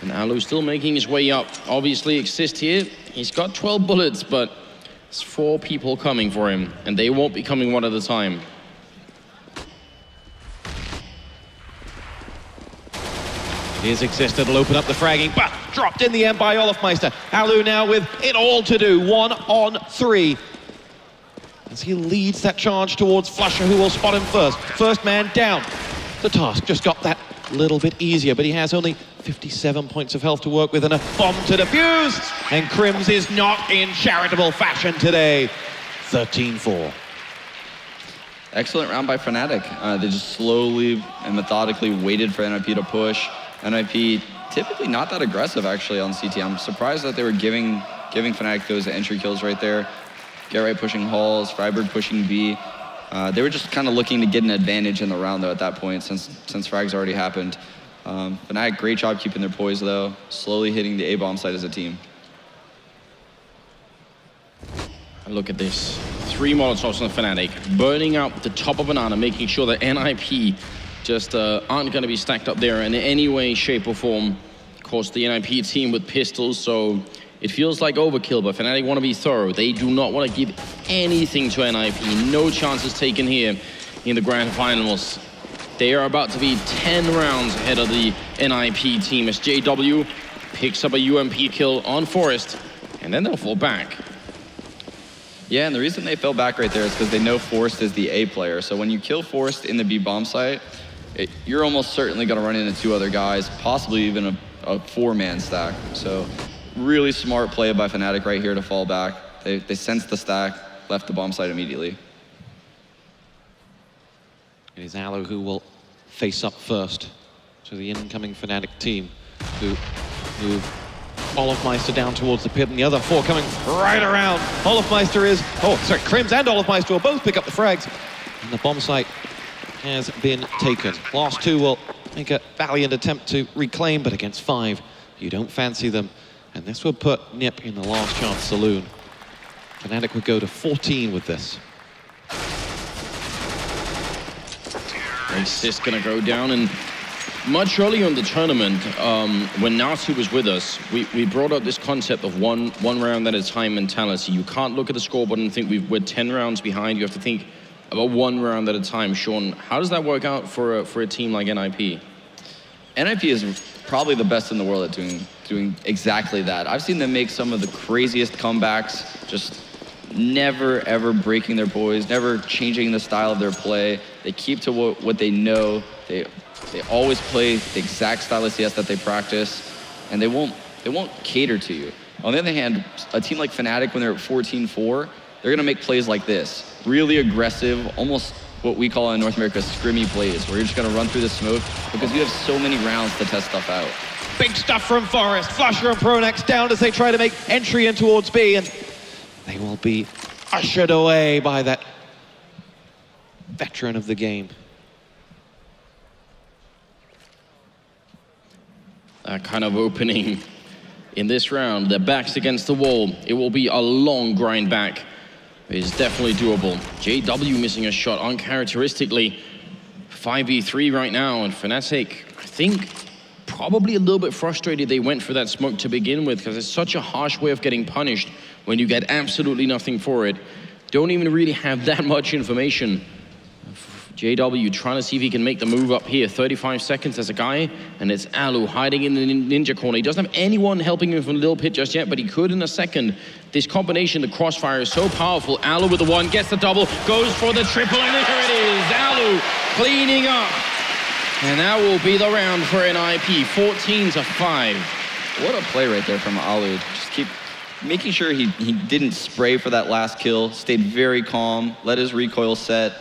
And Alu still making his way up. Obviously, Exist here, he's got 12 bullets, but There's 4 people coming for him, and they won't be coming one at a time. Here's Existed, will open up the fragging, but dropped in the end by Olofmeister. Alu now with it all to do, 1 on 3. As he leads that charge towards Flusher, who will spot him first. First man down. The task just got that little bit easier, but he has only 57 points of health to work with and a bomb to defuse. And Crims is not in charitable fashion today. 13-4. Excellent round by Fnatic. They just slowly and methodically waited for NiP to push. NiP typically not that aggressive actually on CT. I'm surprised that they were giving Fnatic those entry kills right there. Gerrit pushing Halls, Freiburg pushing B. They were just kind of looking to get an advantage in the round though at that point since frags already happened. Fnatic, great job keeping their poise though, slowly hitting the A-bomb site as a team. Look at this. 3 Molotovs on Fnatic, burning out the top of Banana, making sure that NiP just aren't going to be stacked up there in any way, shape or form. Of course, the NiP team with pistols, so it feels like overkill, but Fnatic want to be thorough. They do not want to give anything to NiP. No chances taken here in the grand finals. They are about to be 10 rounds ahead of the NiP team as JW picks up a UMP kill on Forest, and then they'll fall back. Yeah, and the reason they fell back right there is because they know Forest is the A player. So when you kill Forest in the B bomb site, you're almost certainly going to run into 2 other guys, possibly even a 4-man stack. So really smart play by Fnatic right here to fall back. They sensed the stack, left the bomb site immediately. It is Alu who will face up first to the incoming Fnatic team, who move Olofmeister down towards the pit, and the other 4 coming right around. Olofmeister is, Crims and Olofmeister will both pick up the frags, and the bomb site has been taken. Last 2 will make a valiant attempt to reclaim, but against 5, you don't fancy them. And this would put NiP in the last chance saloon. Fnatic would go to 14 with this. Race is gonna go down, and much earlier in the tournament, when Nasu was with us, we brought up this concept of one round at a time mentality. You can't look at the scoreboard and think we're 10 rounds behind. You have to think about 1 round at a time. Sean, how does that work out for a team like NiP? NiP is probably the best in the world at doing exactly that. I've seen them make some of the craziest comebacks, just never ever breaking their poise, never changing the style of their play. They keep to what they know. They always play the exact style of CS that they practice, and they won't cater to you. On the other hand, a team like Fnatic, when they're at 14-4, they're gonna make plays like this. Really aggressive, almost what we call in North America scrimmy plays, where you're just gonna run through the smoke because you have so many rounds to test stuff out. Big stuff from Forest. Flusher and Pronex down as they try to make entry in towards B, and they will be ushered away by that veteran of the game. That kind of opening in this round, their backs against the wall. It will be a long grind back. It's definitely doable. JW missing a shot uncharacteristically. 5v3 right now, and Fnatic, I think, probably a little bit frustrated they went for that smoke to begin with, because it's such a harsh way of getting punished when you get absolutely nothing for it. Don't even really have that much information. JW trying to see if he can make the move up here. 35 seconds as a guy, and it's Alu hiding in the ninja corner. He doesn't have anyone helping him from the little pit just yet, but he could in a second. This combination, the crossfire, is so powerful. Alu with the 1, gets the double, goes for the triple, and there it is. Alu cleaning up. And that will be the round for NiP, 14-5. What a play right there from Alu. Just keep making sure he didn't spray for that last kill, stayed very calm, let his recoil set,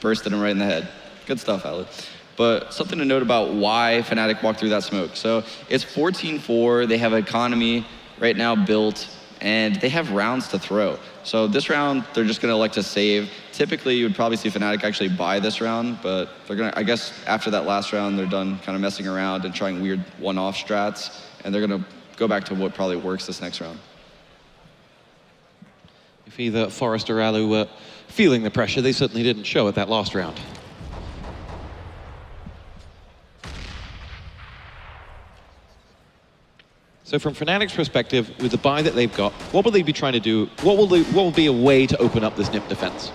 bursted him right in the head. Good stuff, Alu. But something to note about why Fnatic walked through that smoke. So it's 14-4, they have economy right now built, and they have rounds to throw. So this round, they're just gonna elect to save. Typically, you would probably see Fnatic actually buy this round, but they're gonna, I guess after that last round, they're done kind of messing around and trying weird one-off strats, and they're gonna go back to what probably works this next round. If either Forest or Alu were feeling the pressure, they certainly didn't show it that last round. So So from Fnatic's perspective, with the buy that they've got, what will they be trying to do? What will be a way to open up this NiP defense?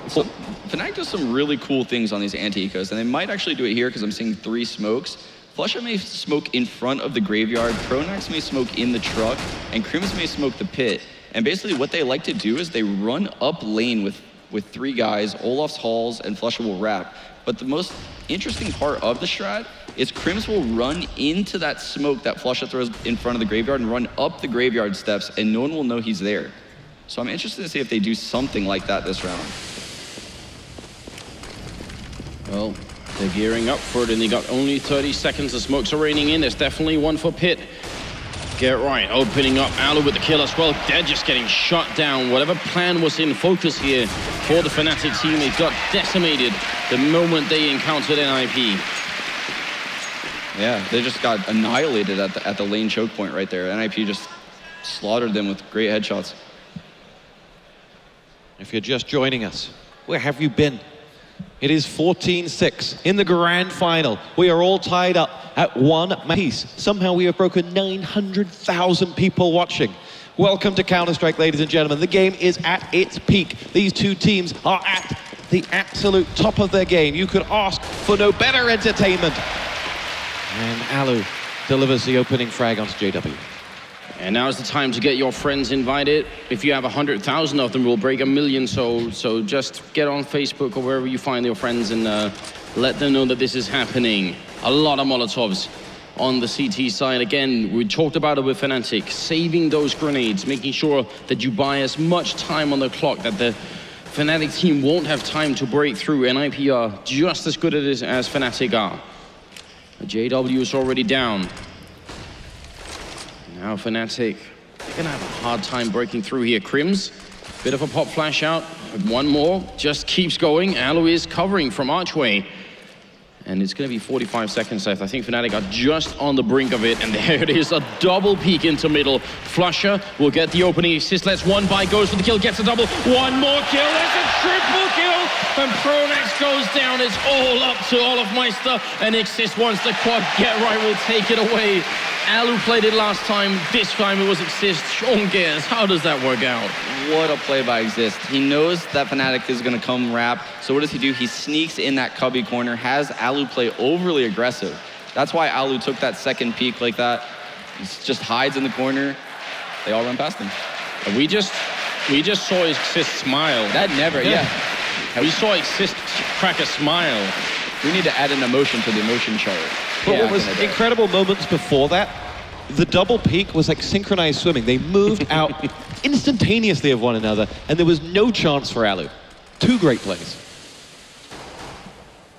So Fnatic does some really cool things on these anti-ecos, and they might actually do it here because I'm seeing 3 smokes. Flusha may smoke in front of the graveyard, Pronax may smoke in the truck, and Crims may smoke the pit. And basically what they like to do is they run up lane with 3 guys, Olaf's Halls, and Flusha will wrap. But the most interesting part of the strat is Crims will run into that smoke that Flusha throws in front of the graveyard and run up the graveyard steps, and no one will know he's there. So I'm interested to see if they do something like that this round. Well, they're gearing up for it, and they got only 30 seconds. The smokes are raining in. There's definitely one for Pit. Get right, opening up Alu with the kill as well. They're just getting shut down. Whatever plan was in focus here for the Fnatic team, they got decimated the moment they encountered NiP. Yeah, they just got annihilated at the lane choke point right there. NiP just slaughtered them with great headshots. If you're just joining us, where have you been? It is 14-6 in the grand final. We are all tied up at 1 piece. Somehow we have broken 900,000 people watching. Welcome to Counter-Strike, ladies and gentlemen. The game is at its peak. These two teams are at the absolute top of their game. You could ask for no better entertainment. And Alu delivers the opening frag onto JW. And now is the time to get your friends invited. If you have 100,000 of them, we'll break 1 million. So just get on Facebook or wherever you find your friends and let them know that this is happening. A lot of Molotovs on the CT side. Again, we talked about it with Fnatic, saving those grenades, making sure that you buy as much time on the clock that the Fnatic team won't have time to break through. NiP are just as good at it as Fnatic are. JW is already down. Now Fnatic, they're gonna have a hard time breaking through here. Crims, bit of a pop flash out. One more, just keeps going. Alu is covering from Archway. And it's gonna be 45 seconds left. I think Fnatic are just on the brink of it. And there it is, a double peek into middle. Flusha will get the opening assist. Let's one by, goes for the kill, gets a double. One more kill, there's a triple kill. And Pronax goes down. It's all up to Olafmeister. And Exist wants the quad. Get right, will take it away. Alu played it last time. This time it was Exist. Sean Gears, how does that work out? What a play by Exist. He knows that Fnatic is going to come wrap. So what does he do? He sneaks in that cubby corner, has Alu play overly aggressive. That's why Alu took that second peek like that. He just hides in the corner. They all run past him. And we just saw Exist smile. That never, yeah. We saw Exist crack a smile. We need to add an emotion to the emotion chart. But what was incredible moments before that, the double peak was like synchronized swimming. They moved out instantaneously of one another, and there was no chance for Alu. 2 great plays.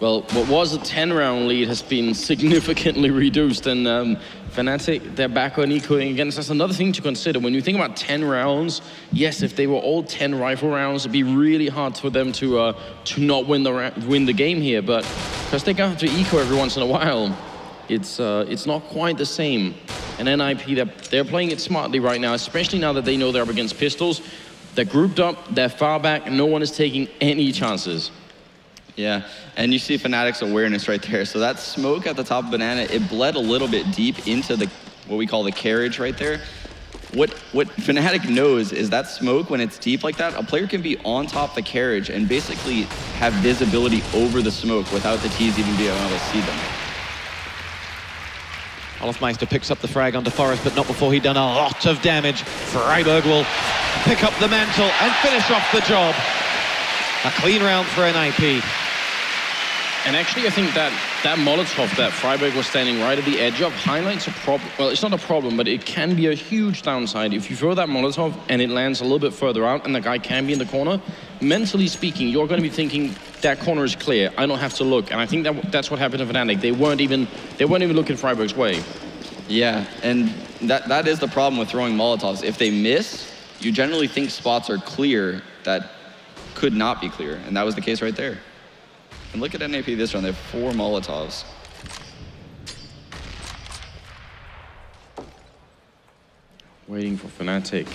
Well, what was a 10-round lead has been significantly reduced, and Fnatic, they're back on equaling against. That's another thing to consider. When you think about 10 rounds, yes, if they were all 10 rifle rounds, it'd be really hard for them to not win the game here. But because they have to eco every once in a while, it's not quite the same. And NiP, they're playing it smartly right now, especially now that they know they're up against pistols. They're grouped up, they're far back, no one is taking any chances. Yeah, and you see Fnatic's awareness right there. So that smoke at the top of Banana, it bled a little bit deep into the what we call the carriage right there. What Fnatic knows is that smoke, when it's deep like that, a player can be on top of the carriage and basically have visibility over the smoke without the T's even being able to see them. Olafmeister picks up the frag onto Forest, but not before he'd done a lot of damage. Freiburg will pick up the mantle and finish off the job. A clean round for NiP. And actually, I think that Molotov that Freiburg was standing right at the edge of highlights a problem. Well, it's not a problem, but it can be a huge downside. If you throw that Molotov and it lands a little bit further out and the guy can be in the corner, mentally speaking, you're going to be thinking that corner is clear. I don't have to look. And I think that's what happened to Fnatic. They weren't even looking Freiburg's way. Yeah, and that is the problem with throwing Molotovs. If they miss, you generally think spots are clear that could not be clear, and that was the case right there. And look at NiP this round, they have 4 Molotovs. Waiting for Fnatic.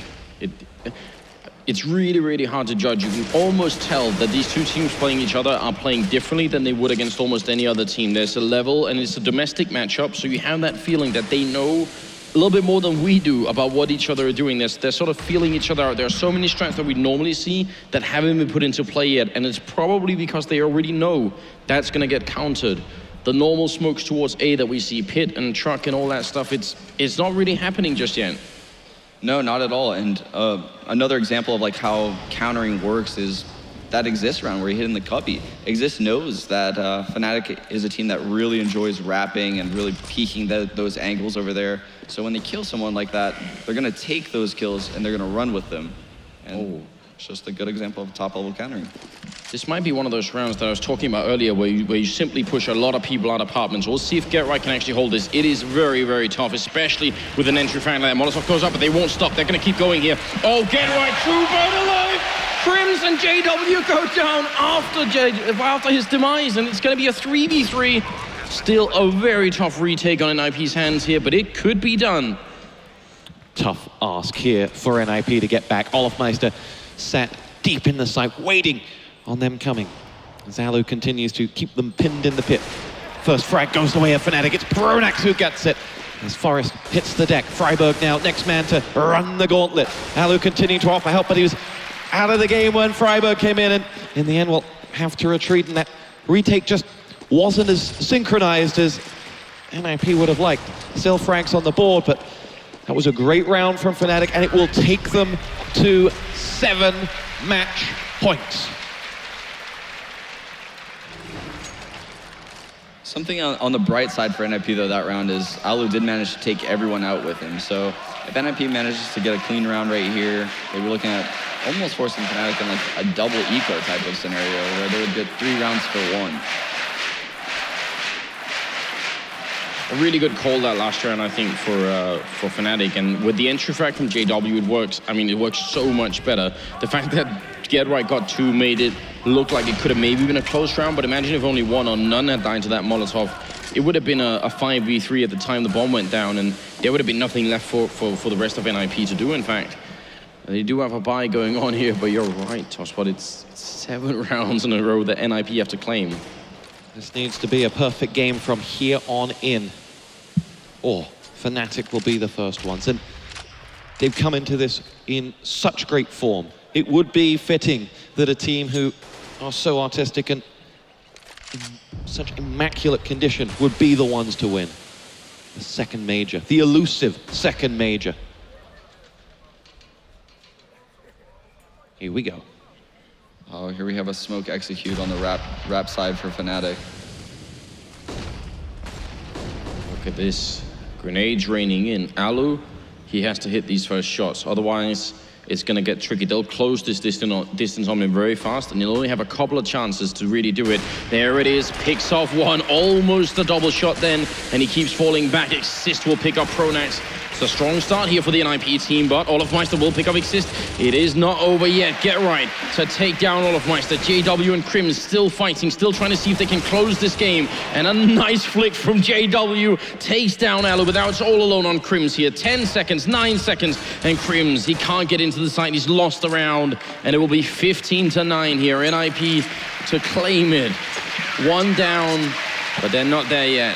It's really, really hard to judge. You can almost tell that these two teams playing each other are playing differently than they would against almost any other team. There's a level, and it's a domestic matchup, so you have that feeling that they know a little bit more than we do about what each other are doing. They're sort of feeling each other out. There are so many strengths that we normally see that haven't been put into play yet, and it's probably because they already know that's going to get countered. The normal smokes towards A that we see, pit and truck and all that stuff, it's not really happening just yet. No, not at all. And another example of like how countering works is that Exist round where he hit in the cubby. Exist knows that Fnatic is a team that really enjoys wrapping and really peeking those angles over there. So when they kill someone like that, they're gonna take those kills and they're gonna run with them. And it's just a good example of top level countering. This might be one of those rounds that I was talking about earlier where you simply push a lot of people out of apartments. We'll see if GetRight can actually hold this. It is very, very tough, especially with an entry fan like that. Molotov goes up, but they won't stop. They're going to keep going here. Oh, GetRight, true bird alive! Crims and JW go down after his demise, and it's going to be a 3v3. Still a very tough retake on NiP's hands here, but it could be done. Tough ask here for NiP to get back. Olofmeister sat deep in the site, waiting on them coming. As Alu continues to keep them pinned in the pit. First frag goes the way of Fnatic. It's Pronax who gets it. As Forest hits the deck. Freiburg now, next man to run the gauntlet. Alu continuing to offer help, but he was out of the game when Freiburg came in, and in the end will have to retreat, and that retake just wasn't as synchronized as NiP would have liked. Still frags on the board, but that was a great round from Fnatic, and it will take them to 7 match points. Something on the bright side for NiP though that round is Alu did manage to take everyone out with him. So if NiP manages to get a clean round right here, they were looking at almost forcing Fnatic in like a double eco type of scenario where they would get 3 rounds for 1. A really good call that last round, I think, for Fnatic. And with the entry frag from JW, it works. I mean, it works so much better. The fact that GetRight got 2 made it look like it could have maybe been a close round, but imagine if only 1 or none had died to that Molotov. It would have been a 5v3 at the time the bomb went down, and there would have been nothing left for the rest of NiP to do, in fact. They do have a buy going on here, but you're right, Tosspot. It's 7 rounds in a row that NiP have to claim. This needs to be a perfect game from here on in, or Fnatic will be the first ones. And they've come into this in such great form. It would be fitting that a team who are so artistic and in such immaculate condition would be the ones to win. The second major, the elusive second major. Here we go. Oh, here we have a smoke execute on the wrap side for Fnatic. Look at this. Grenades raining in. Alu, he has to hit these first shots. Otherwise, it's going to get tricky. They'll close this distance on him very fast, and he'll only have a couple of chances to really do it. There it is. Picks off 1. Almost a double shot then, and he keeps falling back. Exist will pick up Pronax. It's a strong start here for the NiP team, but Olofmeister will pick up Exist. It is not over yet. GetRight to take down Olofmeister. JW and Crims still fighting, still trying to see if they can close this game. And a nice flick from JW takes down Alu, but now it's all alone on Crims here. 10 seconds, 9 seconds, and Crims, he can't get into the site. He's lost the round, and it will be 15-9 here. NiP to claim it. 1 down, but they're not there yet.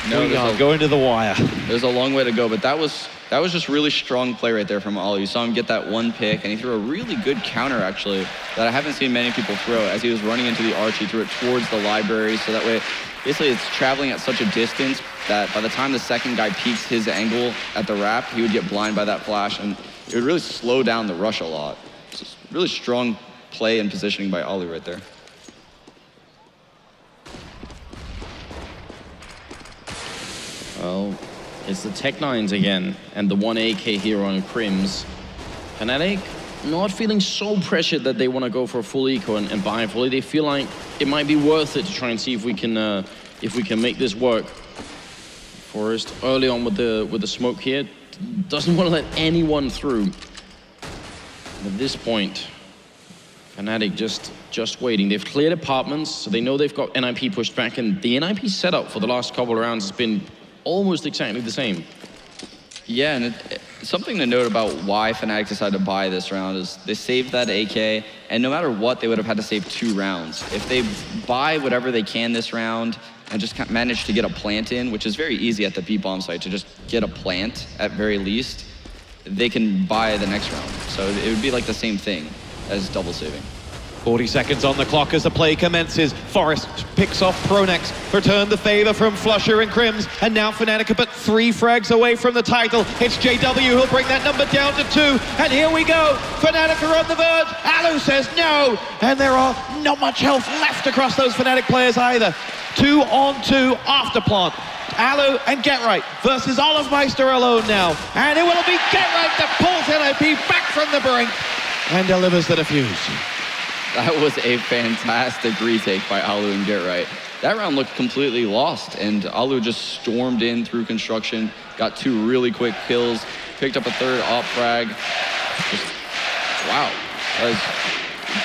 No, we are going to the wire. There's a long way to go, but that was just really strong play right there from Ollie. You saw him get that 1 pick, and he threw a really good counter, actually, that I haven't seen many people throw. As he was running into the arch, he threw it towards the library, so that way, basically it's traveling at such a distance that by the time the second guy peaks his angle at the wrap, he would get blind by that flash, and it would really slow down the rush a lot. Just really strong play and positioning by Ollie right there. Well, it's the Tech-9s again, and the 1 AK here on Crims. Fnatic not feeling so pressured that they want to go for a full eco and buy fully. They feel like it might be worth it to try and see if we can make this work. Forest early on with the smoke here doesn't want to let anyone through. And at this point, Fnatic just waiting. They've cleared apartments, so they know they've got NiP pushed back, and the NiP setup for the last couple of rounds has been almost exactly the same. Yeah, and something to note about why Fnatic decided to buy this round is they saved that AK, and no matter what, they would have had to save 2 rounds. If they buy whatever they can this round, and just managed to get a plant in, which is very easy at the B bomb site to just get a plant at very least, they can buy the next round. So it would be like the same thing as double saving. 40 seconds on the clock as the play commences. Forest picks off Pronex, return the favor from Flusher and Crims, and now Fnatic are but 3 frags away from the title. It's JW who'll bring that number down to 2, and here we go. Fnatic are on the verge. Alu says no, and there are not much health left across those Fnatic players either. 2 on 2 after plant. Alu and GetRight versus Olofmeister alone now, and it will be GetRight that pulls NiP back from the brink and delivers the defuse. That was a fantastic retake by Alu and GetRight. That round looked completely lost, and Alu just stormed in through construction, got 2 really quick kills, picked up a 3rd op frag. Just, wow, that was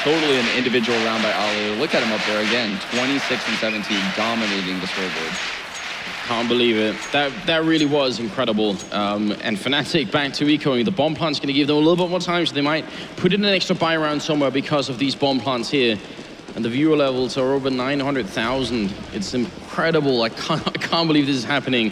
totally an individual round by Alu. Look at him up there again, 26 and 17, dominating the scoreboard. Can't believe it. That really was incredible. And Fnatic back to ecoing. The bomb plant's going to give them a little bit more time, so they might put in an extra buy round somewhere because of these bomb plants here. And the viewer levels are over 900,000. It's incredible. I can't believe this is happening.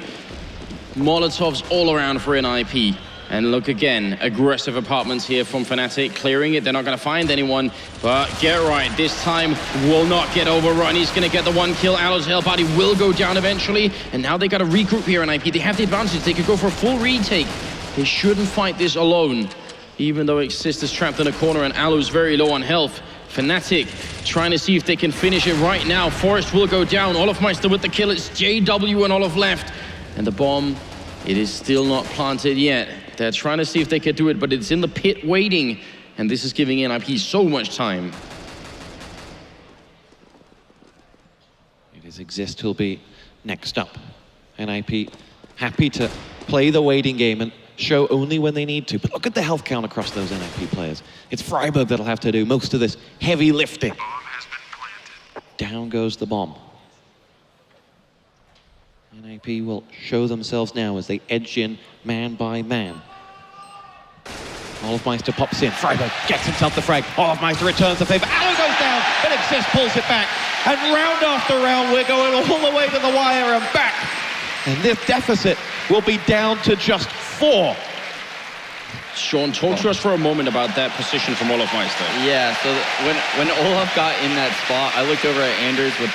Molotovs all around for NiP. And look again, aggressive apartments here from Fnatic, clearing it. They're not going to find anyone, but GetRight this time will not get overrun. He's going to get the 1 kill. Alu's hell body will go down eventually, and now they got to regroup here. NiP, they have the advantage. They could go for a full retake. They shouldn't fight this alone, even though Exist is trapped in a corner and Alu's very low on health. Fnatic trying to see if they can finish it right now. Forest will go down. Olofmeister with the kill. It's JW and Olof left, and the bomb, it is still not planted yet. They're trying to see if they can do it, but it's in the pit waiting, and this is giving NiP so much time. It is Exist who'll be next up. NiP happy to play the waiting game and show only when they need to. But look at the health count across those NiP players. It's Freiburg that'll have to do most of this heavy lifting. Down goes the bomb. NiP will show themselves now as they edge in man by man. Olofmeister pops in. Freiburg gets himself the frag. Olofmeister returns the favor. Alu goes down, but Exist pulls it back. And round after round, we're going all the way to the wire and back. And this deficit will be down to just 4. Sean, talk to us for a moment about that position from Olofmeister. Yeah, so when Olaf got in that spot, I looked over at Anders with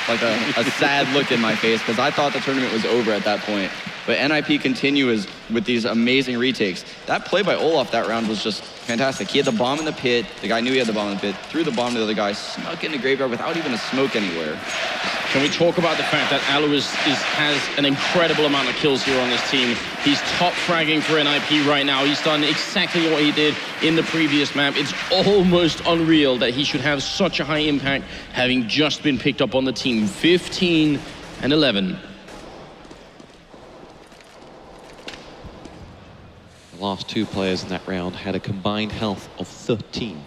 like a sad look in my face because I thought the tournament was over at that point. But NiP continues with these amazing retakes. That play by Olaf that round was just fantastic. He had the bomb in the pit. The guy knew he had the bomb in the pit, threw the bomb to the other guy, snuck in the graveyard without even a smoke anywhere. Can we talk about the fact that Alu has an incredible amount of kills here on this team? He's top fragging for NiP right now. He's done exactly what he did in the previous map. It's almost unreal that he should have such a high impact having just been picked up on the team. 15 and 11. The last 2 players in that round had a combined health of 13.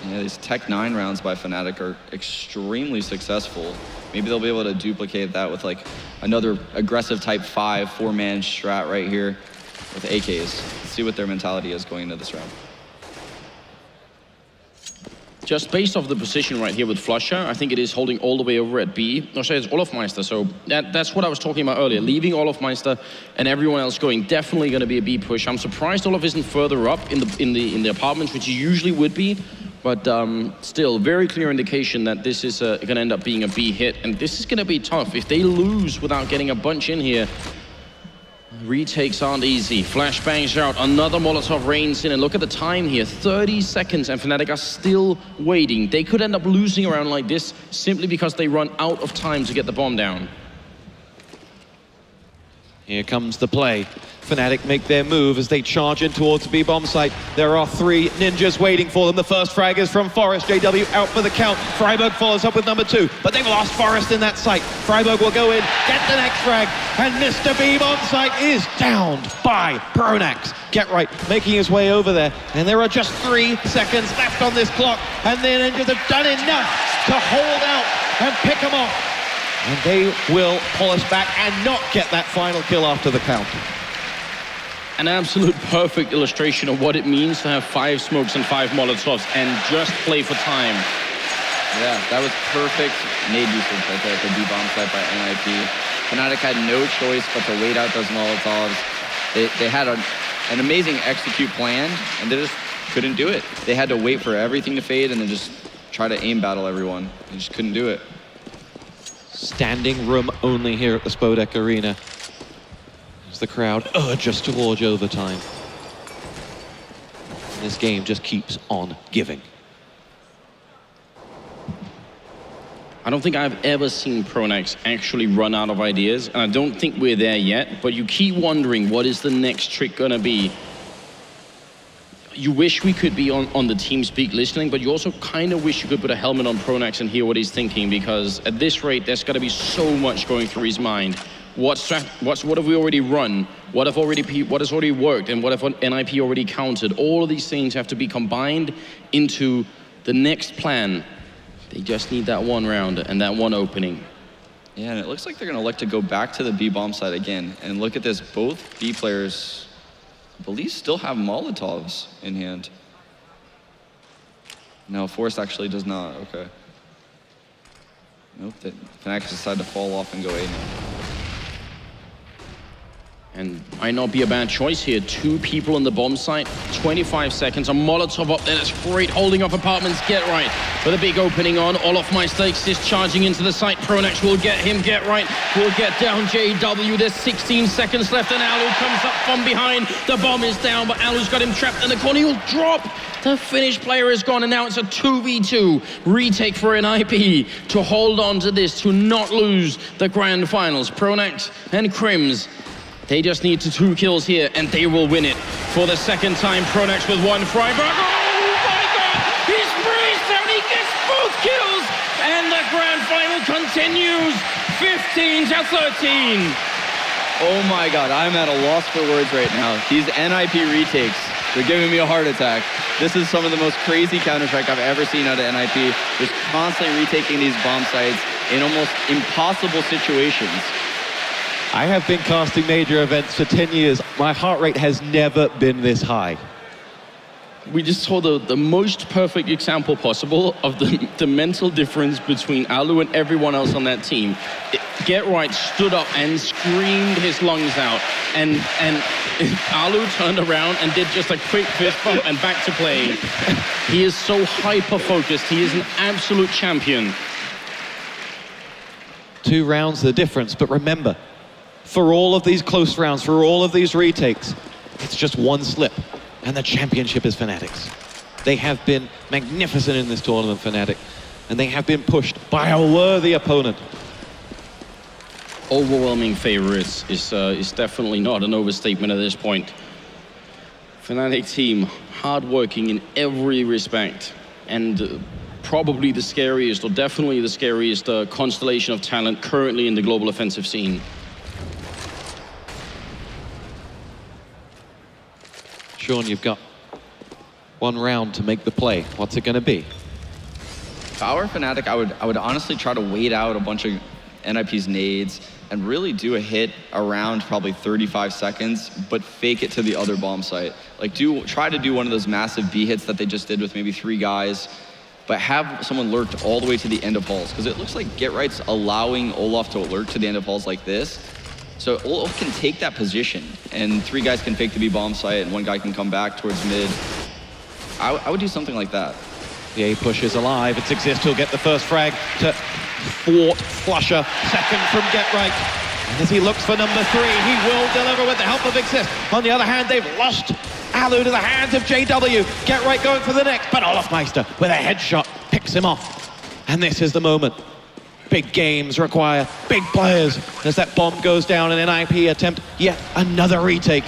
Yeah, these Tech 9 rounds by Fnatic are extremely successful. Maybe they'll be able to duplicate that with like another aggressive type 5, 4-man strat right here with AKs. Let's see what their mentality is going into this round. Just based off the position right here with Flusher, I think it is holding all the way over at B. No, sorry, it's Olofmeister, so that's what I was talking about earlier. Leaving Olofmeister and everyone else going, definitely going to be a B push. I'm surprised Olof isn't further up in the apartments, which he usually would be. But still, very clear indication that this is going to end up being a B hit. And this is going to be tough. If they lose without getting a bunch in here, retakes aren't easy. Flashbangs out. Another Molotov rains in. And look at the time here. 30 seconds. And Fnatic are still waiting. They could end up losing around like this simply because they run out of time to get the bomb down. Here comes the play. Fnatic make their move as they charge in towards the B-bomb site. There are 3 ninjas waiting for them. The first frag is from Forest. JW out for the count. Freiburg follows up with number 2, but they've lost Forest in that site. Freiburg will go in, get the next frag, and Mr. B-bomb site is downed by Pronex. GetRight making his way over there, and there are just 3 seconds left on this clock, and the ninjas have done enough to hold out and pick them off. And they will pull us back and not get that final kill after the count. An absolute perfect illustration of what it means to have 5 smokes and 5 Molotovs and just play for time. Yeah, that was perfect nade usage right there at the B-bomb site by NiP. Fnatic had no choice but to wait out those Molotovs. They had an amazing execute plan, and they just couldn't do it. They had to wait for everything to fade and then just try to aim battle everyone. They just couldn't do it. Standing room only here at the Spodek Arena as the crowd urge us towards overtime. And this game just keeps on giving. I don't think I've ever seen Pronax actually run out of ideas, and I don't think we're there yet, but you keep wondering, what is the next trick gonna be? You wish we could be on the TeamSpeak listening, but you also kind of wish you could put a helmet on Pronax and hear what he's thinking, because at this rate, there's gotta be so much going through his mind. What have we already run? What has already worked? And what have NiP already counted? All of these things have to be combined into the next plan. They just need that one round and that one opening. Yeah, and it looks like they're gonna elect to go back to the B-bomb side again. And look at this, both B players, I believe, still have Molotovs in hand. No, Forrest actually does not, okay. Nope, Fnatic decided to fall off and go A now. And might not be a bad choice here. 2 people on the bomb site, 25 seconds, a Molotov up there, that's great, holding off apartments, get right. With a big opening on, Olofmeister is charging into the site, Pronax will get him, get right, will get down JW, there's 16 seconds left, and Alu comes up from behind, the bomb is down, but Alu's got him trapped in the corner, he'll drop! The Finnish player is gone, and now it's a 2v2 retake for NiP to hold on to this, to not lose the grand finals. Pronax and Crims, they just need 2 kills here, and they will win it. For the second time, Pronax with 1 Freiburg. Oh my God! He's braced and he gets both kills! And the grand final continues, 15-13. Oh my God, I'm at a loss for words right now. These NiP retakes, they're giving me a heart attack. This is some of the most crazy Counter-Strike I've ever seen out of NiP. Just constantly retaking these bomb sites in almost impossible situations. I have been casting major events for 10 years. My heart rate has never been this high. We just saw the most perfect example possible of the mental difference between Alu and everyone else on that team. Get right stood up and screamed his lungs out, and Alu turned around and did just a quick fist bump and back to play. He is so hyper-focused. He is an absolute champion. 2 rounds the difference, but remember, for all of these close rounds, for all of these retakes, it's just 1 slip, and the championship is Fnatic's. They have been magnificent in this tournament, Fnatic, and they have been pushed by a worthy opponent. Overwhelming favorites is definitely not an overstatement at this point. Fnatic team, hardworking in every respect, and probably the scariest, or definitely the scariest constellation of talent currently in the global offensive scene. Sean, you've got 1 round to make the play. What's it going to be? If I were Fnatic, I would honestly try to wait out a bunch of NiP's nades and really do a hit around probably 35 seconds, but fake it to the other bomb site. Like try to do one of those massive B hits that they just did with maybe 3 guys, but have someone lurked all the way to the end of halls, because it looks like Get Right's allowing Olof to alert to the end of halls like this. So Olof can take that position, and 3 guys can fake the B bomb site, and 1 guy can come back towards mid. I would do something like that. The A push is alive. It's Exist who'll get the first frag to thwart Flusher. Second from Get Right. And as he looks for number 3, he will deliver with the help of Exist. On the other hand, they've lost Alu to the hands of JW. Get Right going for the next, but Olofmeister with a headshot picks him off. And this is the moment. Big games require big players as that bomb goes down and NiP attempt yet another retake.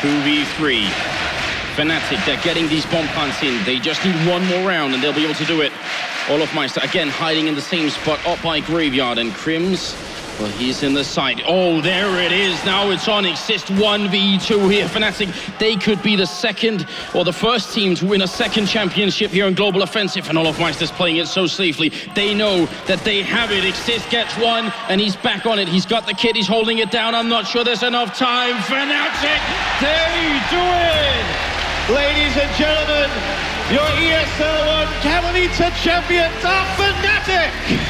2v3. Fnatic, they're getting these bomb plants in. They just need 1 more round and they'll be able to do it. Olofmeister again hiding in the same spot up by Graveyard, and Crims, well, he's in the side. Oh, there it is. Now it's on Exist 1v2 here. Fnatic, they could be the second or the first team to win a 2nd championship here in Global Offensive, and Olofmeister's playing it so safely. They know that they have it. Exist gets 1 and he's back on it. He's got the kit, he's holding it down. I'm not sure there's enough time. Fnatic, they do it! Ladies and gentlemen, Your ESL 1 Katowice champions are Fnatic!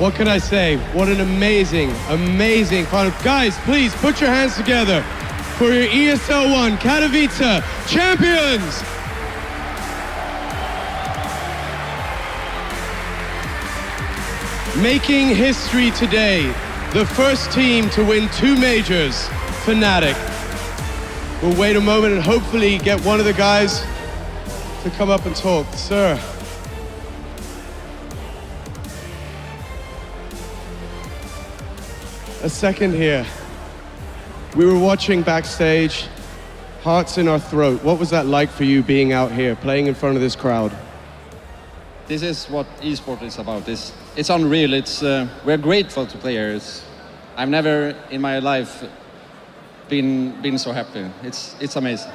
What can I say? What an amazing, amazing final. Guys, please put your hands together for your ESL 1 Katowice champions! Making history today, the first team to win 2 majors, Fnatic. We'll wait a moment and hopefully get one of the guys to come up and talk. Sir. A second here. We were watching backstage, hearts in our throat. What was that like for you being out here, playing in front of this crowd? This is what esports is about. It's unreal. We're grateful to players. I've never in my life been so happy. It's amazing.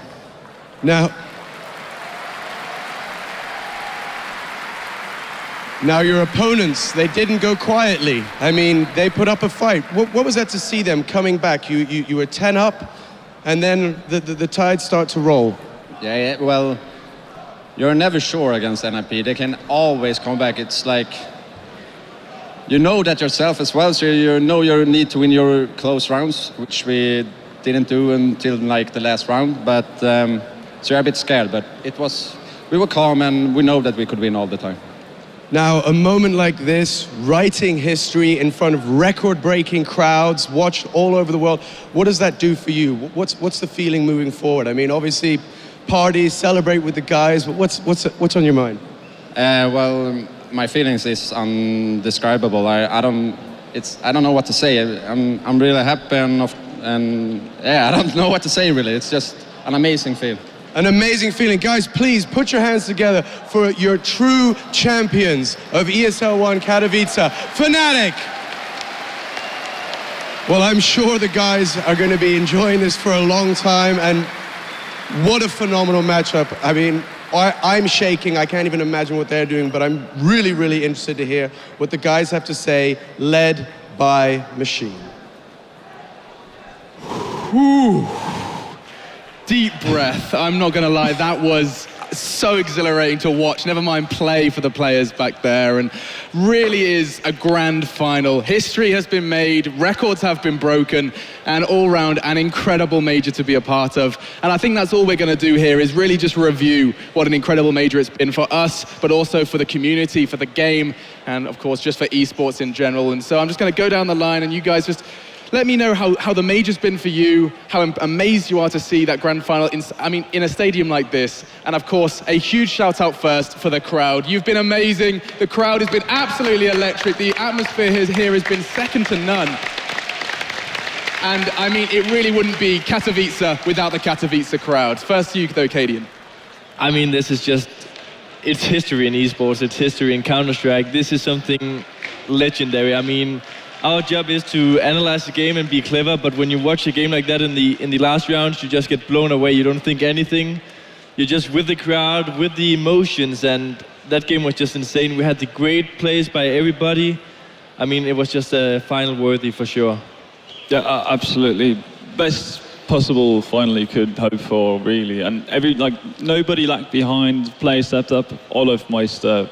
Now your opponents, they didn't go quietly. I mean, they put up a fight. What was that to see them coming back? You were 10 up, and then the tides start to roll. Yeah, well, you're never sure against NiP. They can always come back. It's like, you know that yourself as well, so you know you need to win your close rounds, which we didn't do until like the last round. But so you're a bit scared, but we were calm and we know that we could win all the time. Now, a moment like this, writing history in front of record-breaking crowds, watched all over the world, what does that do for you? What's the feeling moving forward? I mean, obviously, parties, celebrate with the guys, but what's on your mind? Well, my feelings is undescribable. I don't know what to say. I'm really happy and yeah, I don't know what to say really. It's just an amazing feeling. An amazing feeling. Guys, please put your hands together for your true champions of ESL 1 Katowice, Fnatic. Well, I'm sure the guys are going to be enjoying this for a long time, and what a phenomenal matchup. I mean, I'm shaking. I can't even imagine what they're doing, but I'm really, really interested to hear what the guys have to say, led by Machine. Whew. Deep breath. I'm not gonna lie, that was so exhilarating to watch, never mind play for the players back there, and really is a grand final. History has been made, records have been broken, and all round an incredible major to be a part of. And I think that's all we're going to do here, is really just review what an incredible major it's been for us, but also for the community, for the game, and of course just for esports in general. And so I'm just going to go down the line, and you guys just let me know how the major's been for you, how amazed you are to see that grand final in a stadium like this. And of course, a huge shout out first for the crowd. You've been amazing. The crowd has been absolutely electric. The atmosphere here has been second to none. And I mean, it really wouldn't be Katowice without the Katowice crowd. First to you though, Kadian. I mean, this is just, it's history in esports, it's history in Counter-Strike. This is something legendary. I mean, our job is to analyze the game and be clever, but when you watch a game like that in the last rounds, you just get blown away. You don't think anything. You're just with the crowd, with the emotions, and that game was just insane. We had the great plays by everybody. I mean, it was just a final worthy for sure. Yeah, absolutely. Best possible final you could hope for, really. And nobody lagged behind, players stepped up. Olofmeister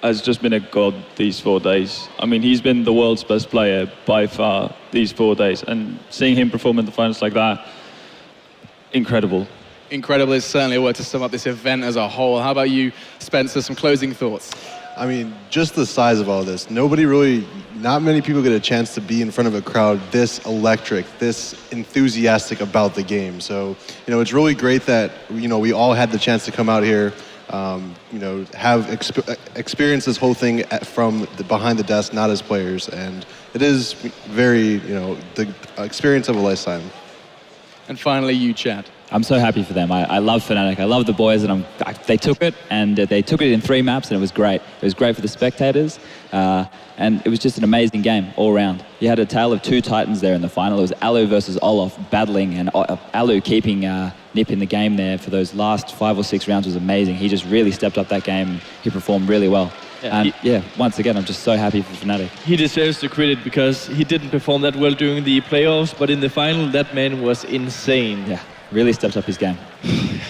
has just been a god these 4 days. I mean, he's been the world's best player by far these 4 days, and seeing him perform in the finals like that, incredible. Incredible is certainly a word to sum up this event as a whole. How about you, Spencer, some closing thoughts? I mean, just the size of all this. Not many people get a chance to be in front of a crowd this electric, this enthusiastic about the game. So, it's really great that, we all had the chance to come out here, have experience this whole thing from behind the desk, not as players. And it is very, the experience of a lifetime. And finally, you, Chad. I'm so happy for them. I love Fnatic. I love the boys, and they took it, and they took it in 3 maps, and it was great. It was great for the spectators, and it was just an amazing game all around. You had a tale of 2 titans there in the final. It was Alu versus Olof battling, and Alu keeping NiP in the game there for those last 5 or 6 rounds was amazing. He just really stepped up that game. He performed really well. And once again, I'm just so happy for Fnatic. He deserves the credit because he didn't perform that well during the playoffs, but in the final, that man was insane. Yeah. Really stepped up his game.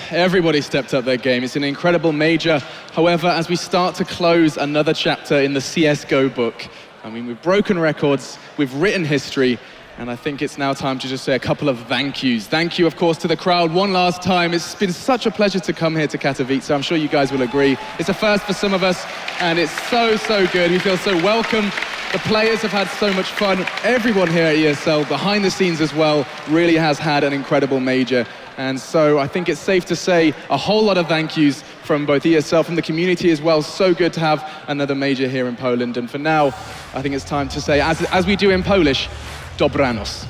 Everybody stepped up their game. It's an incredible major. However, as we start to close another chapter in the CSGO book, I mean, we've broken records, we've written history, and I think it's now time to just say a couple of thank yous. Thank you, of course, to the crowd one last time. It's been such a pleasure to come here to Katowice. I'm sure you guys will agree. It's a first for some of us, and it's so, so good. We feel so welcome. The players have had so much fun. Everyone here at ESL, behind the scenes as well, really has had an incredible major. And so I think it's safe to say a whole lot of thank yous from both ESL, from the community as well. So good to have another major here in Poland. And for now, I think it's time to say, as we do in Polish, dobranoc.